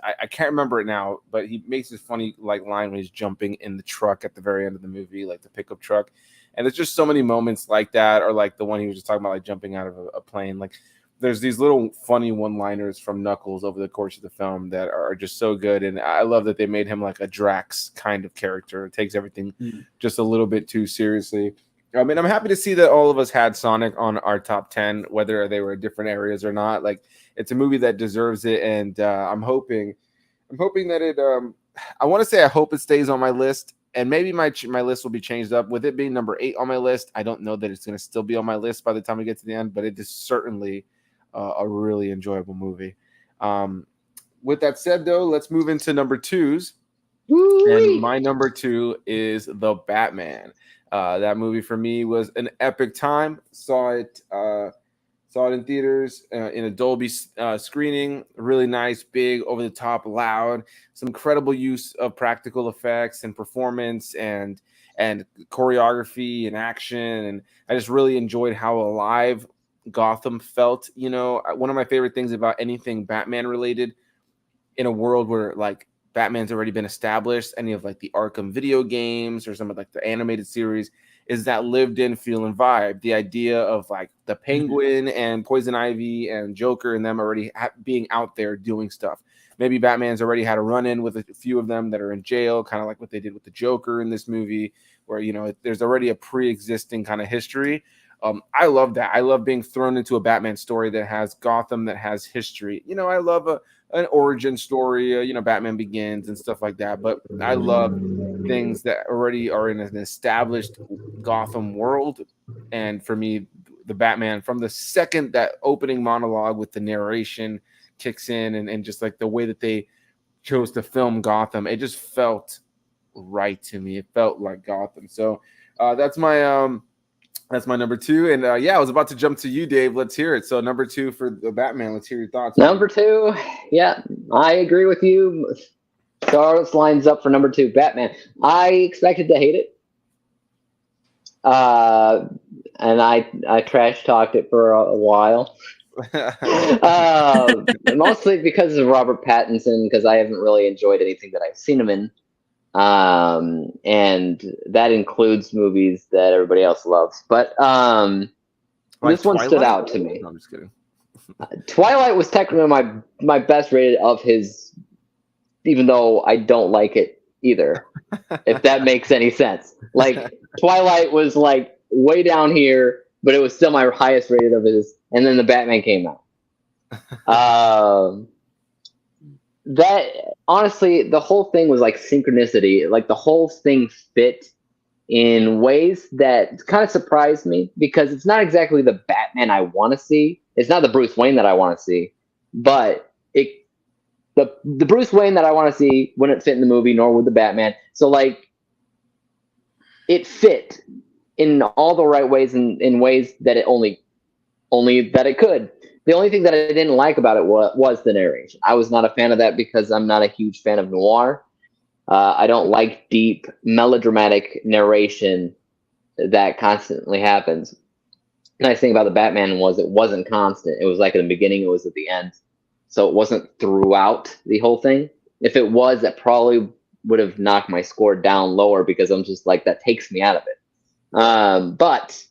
I can't remember it now. But he makes this funny like line when he's jumping in the truck at the very end of the movie, like the pickup truck. And there's just so many moments like that, or like the one he was just talking about, like jumping out of a plane, like. There's these little funny one-liners from Knuckles over the course of the film that are just so good. And I love that they made him like a Drax kind of character. It takes everything just a little bit too seriously. I mean, I'm happy to see that all of us had Sonic on our top 10, whether they were different areas or not. Like, it's a movie that deserves it. And I'm hoping that it, I want to say I hope it stays on my list. And maybe my list will be changed up. With it being number 8 on my list, I don't know that it's going to still be on my list by the time we get to the end, but it is certainly a really enjoyable movie. With that said, though, let's move into number 2s. Woo-wee. And my number 2 is The Batman. That movie for me was an epic time. Saw it Saw it in theaters in a Dolby screening. Really nice, big, over the top, loud. Some incredible use of practical effects and performance and choreography and action. And I just really enjoyed how alive Gotham felt. You know, one of my favorite things about anything Batman related in a world where like Batman's already been established, any of like the Arkham video games or some of like the animated series, is that lived in feel and vibe. The idea of like the Penguin and Poison Ivy and Joker and them already being out there doing stuff. Maybe Batman's already had a run in with a few of them that are in jail, kind of like what they did with the Joker in this movie, where, you know, there's already a pre-existing kind of history. I love that. I love being thrown into a Batman story that has Gotham, that has history. You know, I love an origin story, you know, Batman Begins and stuff like that. But I love things that already are in an established Gotham world. And for me, the Batman, from the second that opening monologue with the narration kicks in and just like the way that they chose to film Gotham, it just felt right to me. It felt like Gotham. So that's my number two. And yeah, I was about to jump to you, Dave. Let's hear it. So number two for the Batman. Let's hear your thoughts. Number two. Yeah, I agree with you. Charles lines up for number two, Batman. I expected to hate it. And I trash talked it for a while. Mostly because of Robert Pattinson, because I haven't really enjoyed anything that I've seen him in. And that includes movies that everybody else loves. But like this one stood out to me. No, I'm just kidding. Twilight was technically my best rated of his, even though I don't like it either, if that makes any sense. Like Twilight was like way down here, but it was still my highest rated of his. And then the Batman came out. That honestly, the whole thing was like synchronicity. Like the whole thing fit in ways that kind of surprised me, because it's not exactly the Batman I want to see. It's not the Bruce Wayne that I want to see, but the Bruce Wayne that I want to see wouldn't fit in the movie, nor would the Batman. So like, it fit in all the right ways, in ways that it only that it could. The only thing that I didn't like about it was the narration. I was not a fan of that because I'm not a huge fan of noir. I don't like deep, melodramatic narration that constantly happens. The nice thing about the Batman was it wasn't constant. It was like at the beginning, it was at the end. So it wasn't throughout the whole thing. If it was, that probably would have knocked my score down lower, because I'm just like, that takes me out of it. But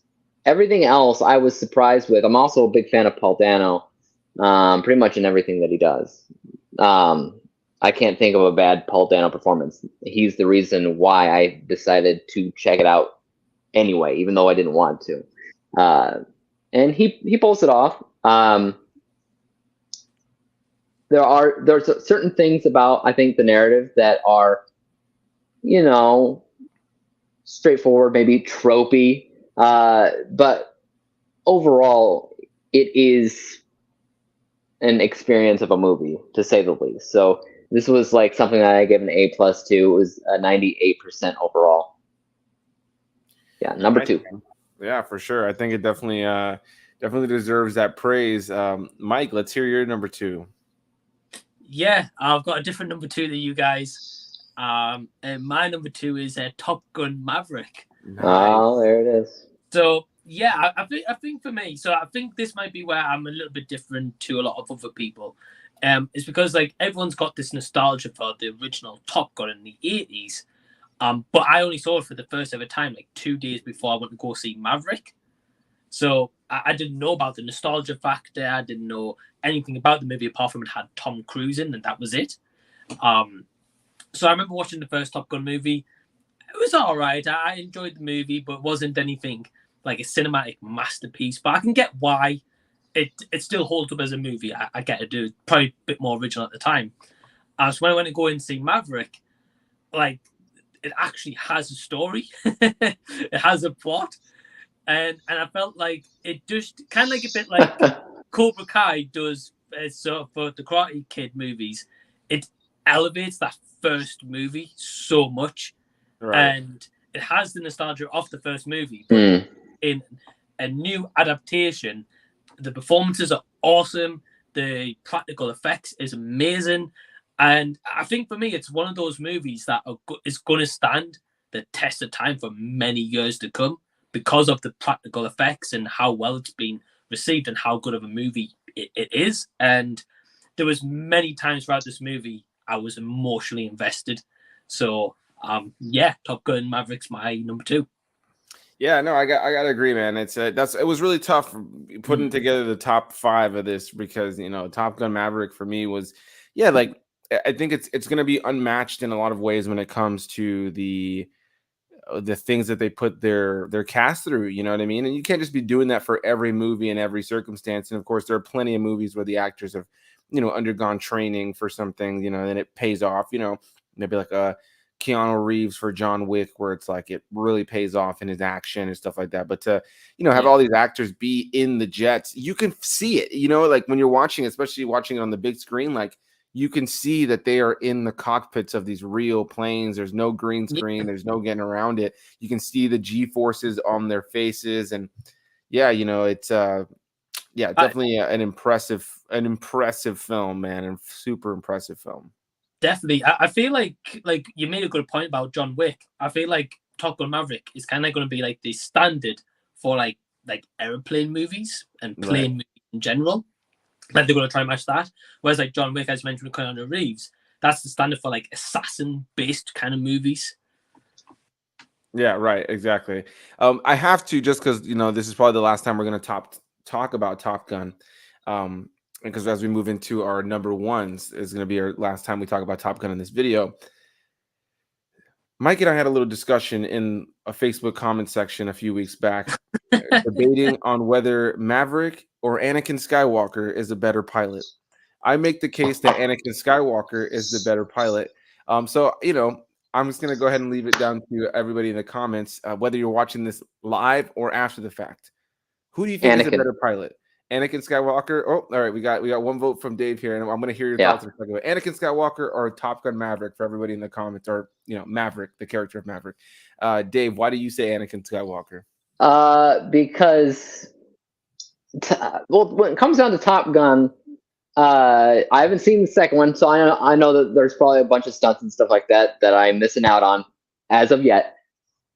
everything else I was surprised with. I'm also a big fan of Paul Dano, pretty much in everything that he does. I can't think of a bad Paul Dano performance. He's the reason why I decided to check it out anyway, even though I didn't want to. And he pulls it off. There's certain things about, I think, the narrative that are, you know, straightforward, maybe tropey. But overall, it is an experience of a movie, to say the least. So this was like something that I gave an A+ to. It was a 98% overall. Yeah, number two. Yeah, for sure. I think it definitely deserves that praise. Mike, let's hear your number two. Yeah, I've got a different number two than you guys. And my number two is Top Gun Maverick. Nice. Oh, there it is. So yeah, I think for me, so I think this might be where I'm a little bit different to a lot of other people. It's because like everyone's got this nostalgia for the original Top Gun in the 80s. But I only saw it for the first ever time like 2 days before I went to go see Maverick. So I didn't know about the nostalgia factor. I didn't know anything about the movie apart from it had Tom Cruise in, and that was it. So I remember watching the first Top Gun movie. It was all right. I enjoyed the movie, but it wasn't anything like a cinematic masterpiece. But I can get why it still holds up as a movie. I get it. It was probably a bit more original at the time. So when I went to go and see Maverick, like, it actually has a story. It has a plot. And I felt like it just kind of like a bit like Cobra Kai does so for the Karate Kid movies. It elevates that first movie so much. Right. And it has the nostalgia of the first movie. But in a new adaptation, The performances are awesome. The practical effects is amazing. And I think for me, it's one of those movies that is going to stand the test of time for many years to come because of the practical effects and how well it's been received and how good of a movie it is. And there was many times throughout this movie I was emotionally invested. So yeah, Top Gun Maverick's my number 2. Yeah, no, I gotta agree, man. It was really tough putting together the top 5 of this because Top Gun Maverick for me was like I think it's gonna be unmatched in a lot of ways when it comes to the things that they put their cast through, you know what I mean? And you can't just be doing that for every movie and every circumstance. And of course, there are plenty of movies where the actors have undergone training for something, and it pays off. Maybe like Keanu Reeves for John Wick, where it's like it really pays off in his action and stuff like that. But to have all these actors be in the jets, you can see it. Like when you're watching, especially watching it on the big screen, like you can see that they are in the cockpits of these real planes. There's no green screen. There's no getting around it. You can see the G-forces on their faces, and it's definitely an impressive film, man, and super impressive film. Definitely. I feel like you made a good point about John Wick. I feel like Top Gun Maverick is kind of going to be like the standard for like airplane movies and plane movies in general. Like they're going to try and match that. Whereas like John Wick, as you mentioned, with Keanu Reeves, that's the standard for like assassin-based kind of movies. Yeah, right. Exactly. I have to, just because this is probably the last time we're going to talk about Top Gun. Because as we move into our number ones, is going to be our last time we talk about Top Gun in this video. Mike and I had a little discussion in a Facebook comment section a few weeks back, debating on whether Maverick or Anakin Skywalker is a better pilot. I make the case that Anakin Skywalker is the better pilot. So, I'm just going to go ahead and leave it down to everybody in the comments, whether you're watching this live or after the fact. Who do you think is a better pilot? Anakin Skywalker. Oh, all right. We got one vote from Dave here, and I'm going to hear your thoughts in a second. Anakin Skywalker or Top Gun Maverick for everybody in the comments, or Maverick, the character of Maverick. Dave, why do you say Anakin Skywalker? Because when it comes down to Top Gun, I haven't seen the second one, so I know that there's probably a bunch of stunts and stuff like that I'm missing out on as of yet.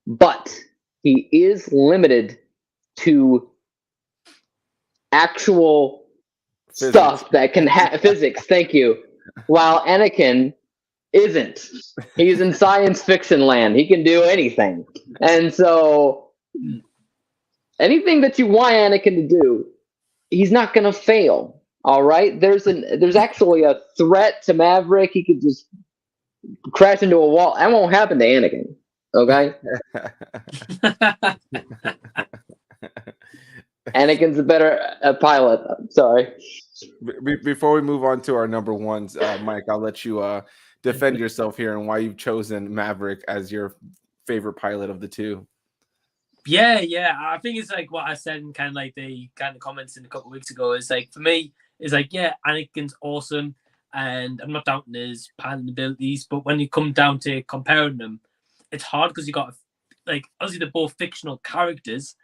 But he is limited to actual stuff that can physics. Thank you. While Anakin isn't. He's in science fiction land. He can do anything. And so anything that you want Anakin to do, he's not going to fail. All right? There's actually a threat to Maverick. He could just crash into a wall. That won't happen to Anakin. Okay? Anakin's a better pilot. I'm sorry. Before we move on to our number ones, Mike, I'll let you defend yourself here and why you've chosen Maverick as your favorite pilot of the two. Yeah. I think it's like what I said in kind of like the kind of comments in a couple of weeks ago. Is like for me, it's like Anakin's awesome, and I'm not doubting his piloting abilities, but when you come down to comparing them, it's hard because you got like obviously they're both fictional characters.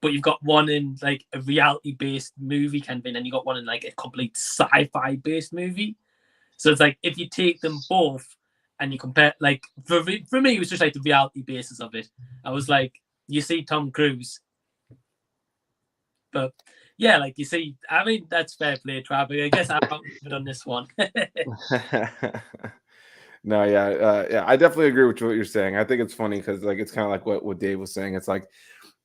But you've got one in like a reality-based movie kind of thing, and you got one in like a complete sci-fi-based movie. So it's like if you take them both and you compare, like for me, it was just like the reality basis of it. I was like, you see Tom Cruise, but yeah, like you see, I mean that's fair play, Travis. I guess I'm it on this one. No, yeah, I definitely agree with what you're saying. I think it's funny because like it's kind of like what Dave was saying. It's like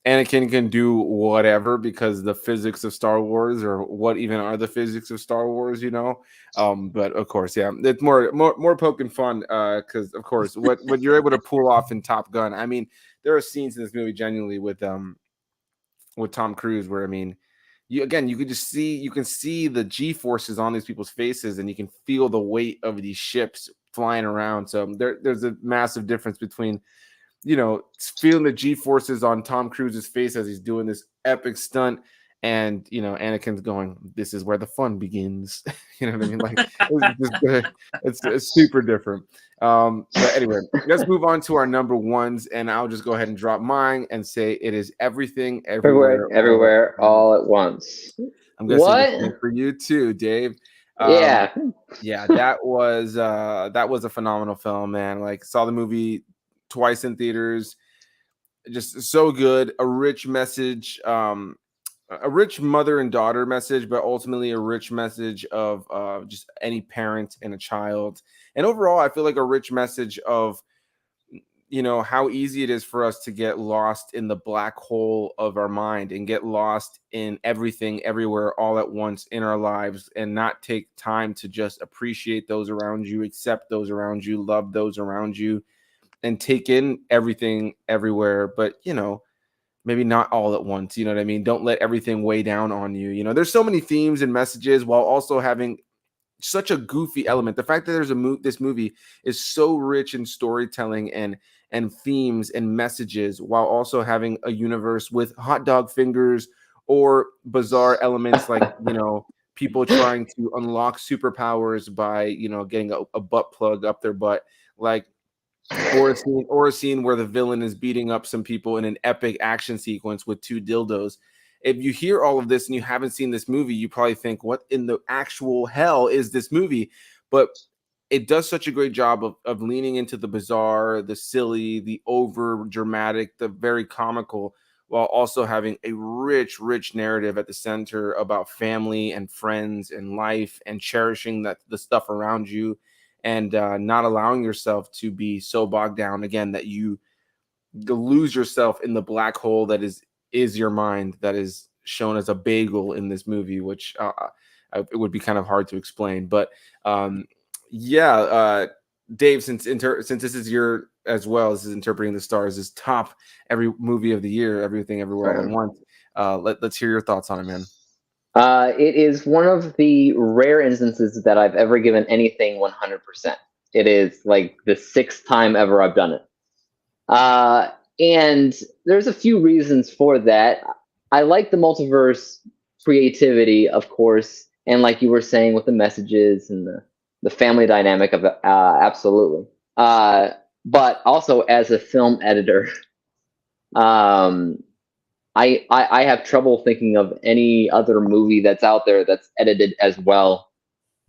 Anakin can do whatever because the physics of Star Wars, or what even are the physics of Star Wars, but of course, yeah, it's more poking fun because of course what you're able to pull off in Top Gun. I mean, there are scenes in this movie genuinely with Tom Cruise where I mean, you can see the G-forces on these people's faces, and you can feel the weight of these ships flying around. So there's a massive difference between feeling the G-forces on Tom Cruise's face as he's doing this epic stunt, and Anakin's going, "This is where the fun begins." You know what I mean? Like it's super different. But anyway, let's move on to our number ones, and I'll just go ahead and drop mine and say it is Everything, Everywhere, all at once. I'm guessing What? the same for you too, Dave. Yeah. Yeah, that was a phenomenal film, man. Like, saw the movie twice in theaters. Just so good. A rich message, a rich mother and daughter message, but ultimately a rich message of just any parent and a child. And overall, I feel like a rich message of, how easy it is for us to get lost in the black hole of our mind and get lost in everything, everywhere, all at once in our lives, and not take time to just appreciate those around you, accept those around you, love those around you, and take in everything everywhere. But, maybe not all at once. You know what I mean? Don't let everything weigh down on you. There's so many themes and messages while also having such a goofy element. The fact that there's this movie is so rich in storytelling and themes and messages, while also having a universe with hot dog fingers or bizarre elements like people trying to unlock superpowers by getting a butt plug up their butt, like, or a scene where the villain is beating up some people in an epic action sequence with 2 dildos. If you hear all of this and you haven't seen this movie, you probably think, what in the actual hell is this movie? But it does such a great job of leaning into the bizarre, the silly, the over dramatic, the very comical, while also having a rich, rich narrative at the center about family and friends and life and cherishing the stuff around you, and not allowing yourself to be so bogged down again that you lose yourself in the black hole that is your mind, that is shown as a bagel in this movie, which it would be kind of hard to explain. But Dave, since this is your as well as Interpreting the Stars is top every movie of the year, Everything Everywhere All at Once, let's hear your thoughts on it, man. It is one of the rare instances that I've ever given anything 100%. It is like the 6th time ever I've done it. And there's a few reasons for that. I like the multiverse creativity, of course, and like you were saying with the messages and the family dynamic of it, absolutely. But also as a film editor, I have trouble thinking of any other movie that's out there that's edited as well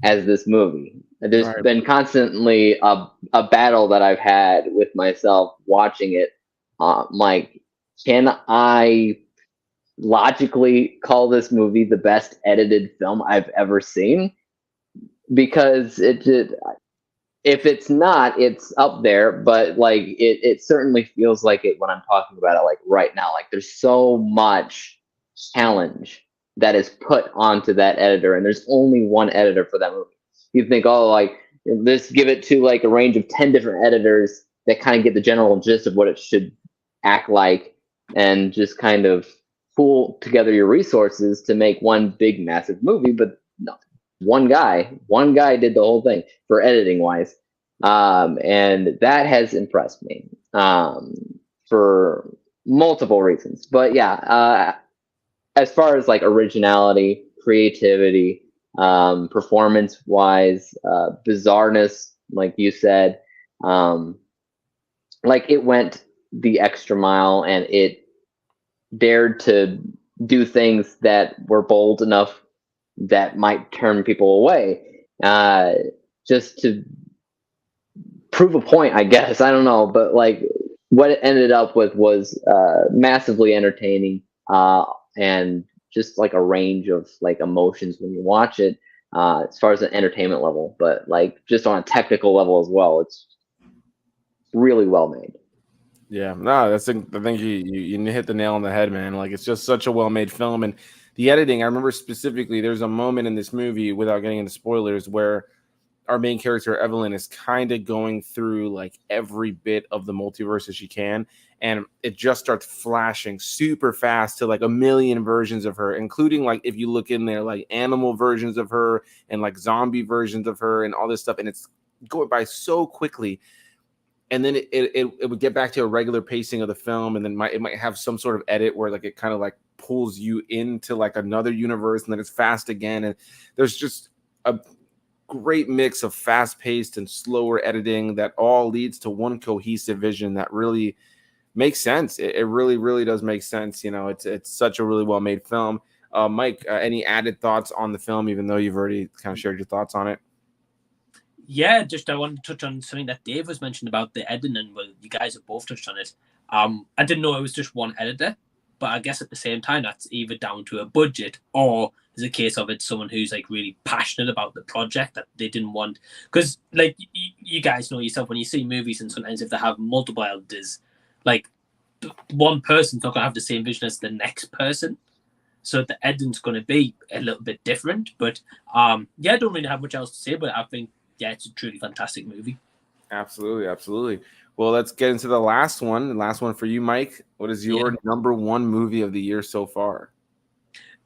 as this movie. There's been constantly a battle that I've had with myself watching it. Like, can I logically call this movie the best edited film I've ever seen? Because if it's not, it's up there, but like it certainly feels like it when I'm talking about it, like right now. Like, there's so much challenge that is put onto that editor, and there's only one editor for that movie. You think, oh, like, let's give it to like a range of 10 different editors that kind of get the general gist of what it should act like, and just kind of pool together your resources to make one big massive movie. But no, one guy did the whole thing for editing wise, and that has impressed me for multiple reasons. But yeah, as far as like originality, creativity, performance wise, bizarreness, like you said, like, it went the extra mile, and it dared to do things that were bold enough that might turn people away, just to prove a point, I guess. I don't know, but like, what it ended up with was massively entertaining, and just like a range of like emotions when you watch it, as far as an entertainment level, but like just on a technical level as well. It's really well made. Yeah, no, I think you hit the nail on the head, man. Like, it's just such a well-made film, and the editing. I remember specifically, there's a moment in this movie, without getting into spoilers, where our main character Evelyn is kind of going through like every bit of the multiverse as she can, and it just starts flashing super fast to like a million versions of her, including, like, if you look in there, like animal versions of her and like zombie versions of her and all this stuff, and it's going by so quickly. And then it would get back to a regular pacing of the film, and then it might have some sort of edit where like it kind of like pulls you into like another universe, and then it's fast again. And there's just a great mix of fast-paced and slower editing that all leads to one cohesive vision that really makes sense. It really, really does make sense. It's such a really well-made film. Mike, any added thoughts on the film, even though you've already kind of shared your thoughts on it? Yeah, just I wanted to touch on something that Dave was mentioning about the editing, and well, you guys have both touched on it. I didn't know it was just one editor, but I guess at the same time that's either down to a budget or there's a case of it someone who's like really passionate about the project that they didn't want. Because like you guys know yourself, when you see movies and sometimes if they have multiple editors, like one person's not gonna have the same vision as the next person. So the editing's gonna be a little bit different. But yeah, I don't really have much else to say, but I think yeah, it's a truly fantastic movie. Absolutely, absolutely. Well, let's get into the last one. The last one for you, Mike. What is your number one movie of the year so far?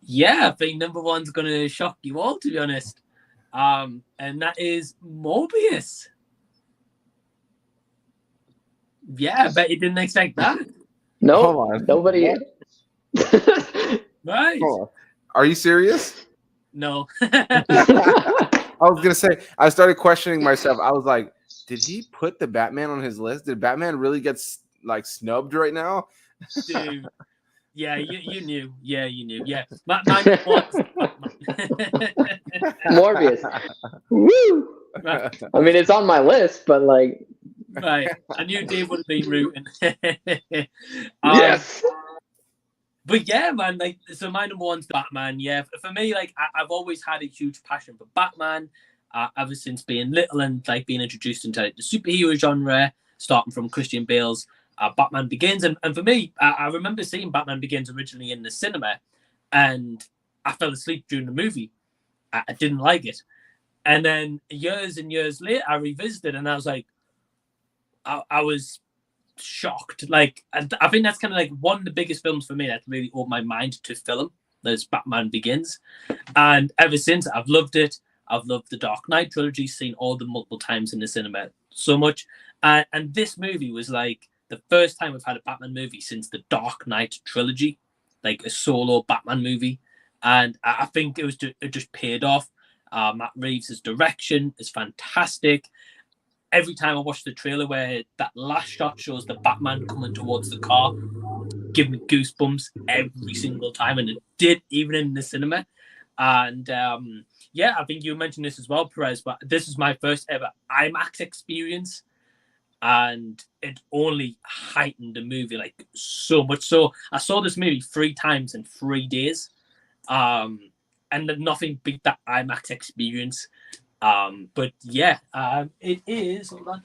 Yeah, I think number one's going to shock you all, to be honest. And that is Morbius. Yeah, I bet you didn't expect that. No, nobody. Right. Are you serious? No. I was gonna say, I started questioning myself. I was like, did he put the Batman on his list? Did Batman really get like snubbed right now? Dude. Yeah, you knew. Yeah, you knew. Yeah. My Morbius. Woo! Right. I mean, it's on my list, but like. Right. I knew Dave would have been rooting. Yes. But yeah, man, like, so my number one's Batman. Yeah, for me, like, I've always had a huge passion for Batman ever since being little and like being introduced into like, the superhero genre, starting from Christian Bale's Batman Begins. And for me, I remember seeing Batman Begins originally in the cinema, and I fell asleep during the movie. I didn't like it. And then years and years later, I revisited, and I was like, I was shocked. Like, I think that's kind of like one of the biggest films for me that really opened my mind to film. There's Batman Begins, and ever since I've loved it. I've loved the Dark Knight trilogy, seen all the multiple times in the cinema so much, and this movie was like the first time we've had a Batman movie since the Dark Knight trilogy, like a solo Batman movie, and I think it just paid off. Matt Reeves' direction is fantastic. Every time I watch the trailer where that last shot shows the Batman coming towards the car, give me goosebumps every single time, and it did even in the cinema. And yeah, I think you mentioned this as well, Perez, but this is my first ever IMAX experience, and it only heightened the movie like so much. So I saw this movie 3 times in 3 days, and nothing beat that IMAX experience. But yeah, it is. Hold on.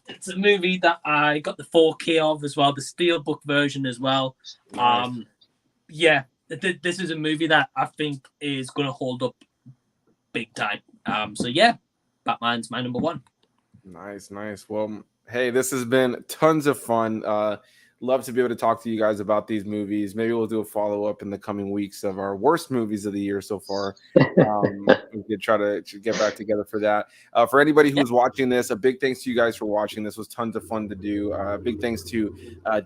It's a movie that I got the 4K of as well, the Steelbook version as well. Nice. Yeah, this is a movie that I think is going to hold up big time. So yeah, Batman's my number one. Nice. Well, hey, this has been tons of fun. Love to be able to talk to you guys about these movies. Maybe we'll do a follow-up in the coming weeks of our worst movies of the year so far. We could try to get back together for that. For anybody who's watching this, a big thanks to you guys for watching. This was tons of fun to do. Big thanks to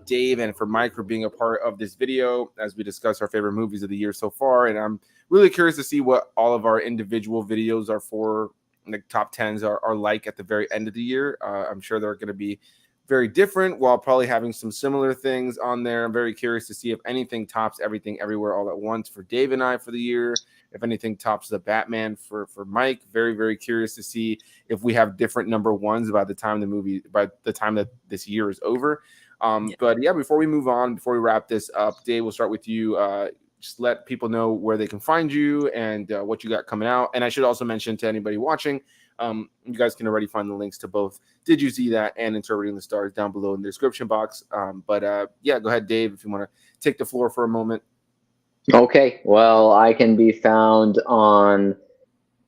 Dave and for Mike for being a part of this video as we discuss our favorite movies of the year so far. And I'm really curious to see what all of our individual videos are for, like top 10s are like at the very end of the year. I'm sure they're going to be very different while probably having some similar things on there. I'm very curious to see if anything tops Everything Everywhere All at Once for Dave and I for the year. If anything tops the Batman for Mike. Very, very curious to see if we have different number ones by the time that this year is over. But yeah, before we move on, before we wrap this up, Dave, we'll start with you. Just let people know where they can find you and what you got coming out. And I should also mention to anybody watching, you guys can already find the links to both Did You See That and Interpreting the Stars down below in the description box. Yeah, go ahead, Dave, if you want to take the floor for a moment. Okay, well, I can be found on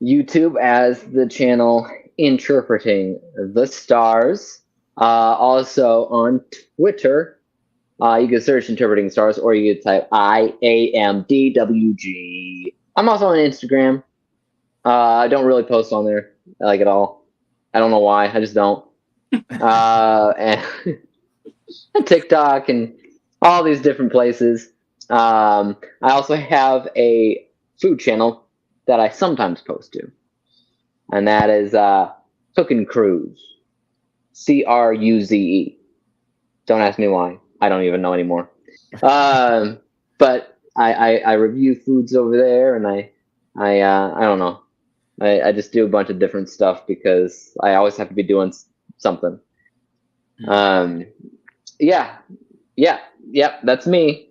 YouTube as the channel Interpreting the Stars. Also on Twitter, you can search Interpreting Stars, or you can type IAMDWG. I'm also on Instagram. I don't really post on there like at all. I don't know why. I just don't. And TikTok and all these different places. I also have a food channel that I sometimes post to, and that is Cookin' Cruise, Cruze. Don't ask me why. I don't even know anymore. But I review foods over there, and I don't know. I just do a bunch of different stuff because I always have to be doing something. Yeah, that's me.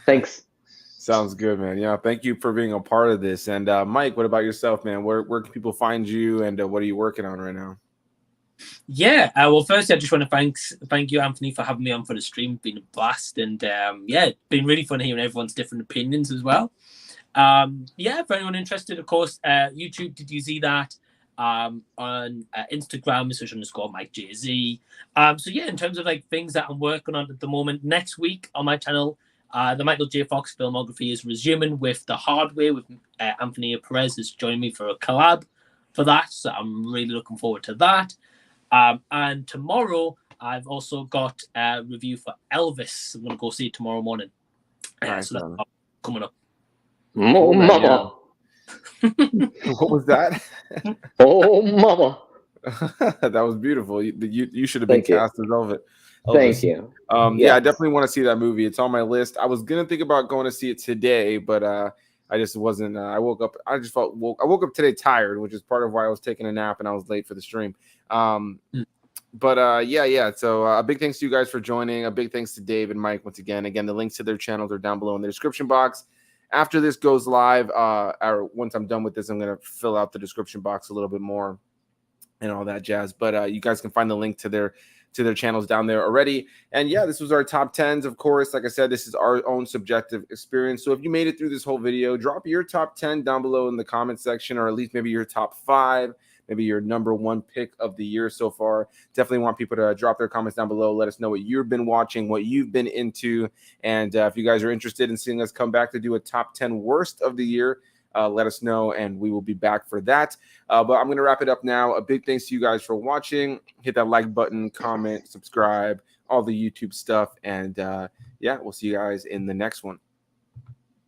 Thanks. Sounds good, man. Yeah, thank you for being a part of this. And Mike, what about yourself, man? Where can people find you, and what are you working on right now? Yeah, well, firstly, I just want to thank you, Anthony, for having me on for the stream. It's been a blast, and yeah, it's been really fun hearing everyone's different opinions as well. Yeah, for anyone interested, of course, YouTube, did you see that? On Instagram, _MikeJZ. So yeah, in terms of like things that I'm working on at the moment, next week on my channel, the Michael J. Fox filmography is resuming with The Hardware, with Anthony Perez is joining me for a collab for that. So I'm really looking forward to that. And tomorrow, I've also got a review for Elvis. I'm going to go see it tomorrow morning. Nice, so that's coming up. Oh, mama. What was that? Oh, mama. That was beautiful. You should have been cast as Elvis. Thank you. Yeah, I definitely want to see that movie. It's on my list. I was gonna think about going to see it today, but I just wasn't. I woke up. I woke up today tired, which is part of why I was taking a nap and I was late for the stream. But yeah. So a big thanks to you guys for joining. A big thanks to Dave and Mike once again. Again, the links to their channels are down below in the description box. After this goes live, or once I'm done with this, I'm gonna fill out the description box a little bit more and all that jazz. But you guys can find the link to their channels down there already. And yeah, this was our top 10s. Of course, like I said, this is our own subjective experience. So if you made it through this whole video, drop your top 10 down below in the comment section, or at least maybe your top 5, maybe your number 1 pick of the year so far. Definitely want people to drop their comments down below. Let us know what you've been watching, what you've been into. And if you guys are interested in seeing us come back to do a top 10 worst of the year, let us know, and we will be back for that. But I'm going to wrap it up now. A big thanks to you guys for watching. Hit that like button, comment, subscribe, all the YouTube stuff. And yeah, we'll see you guys in the next one.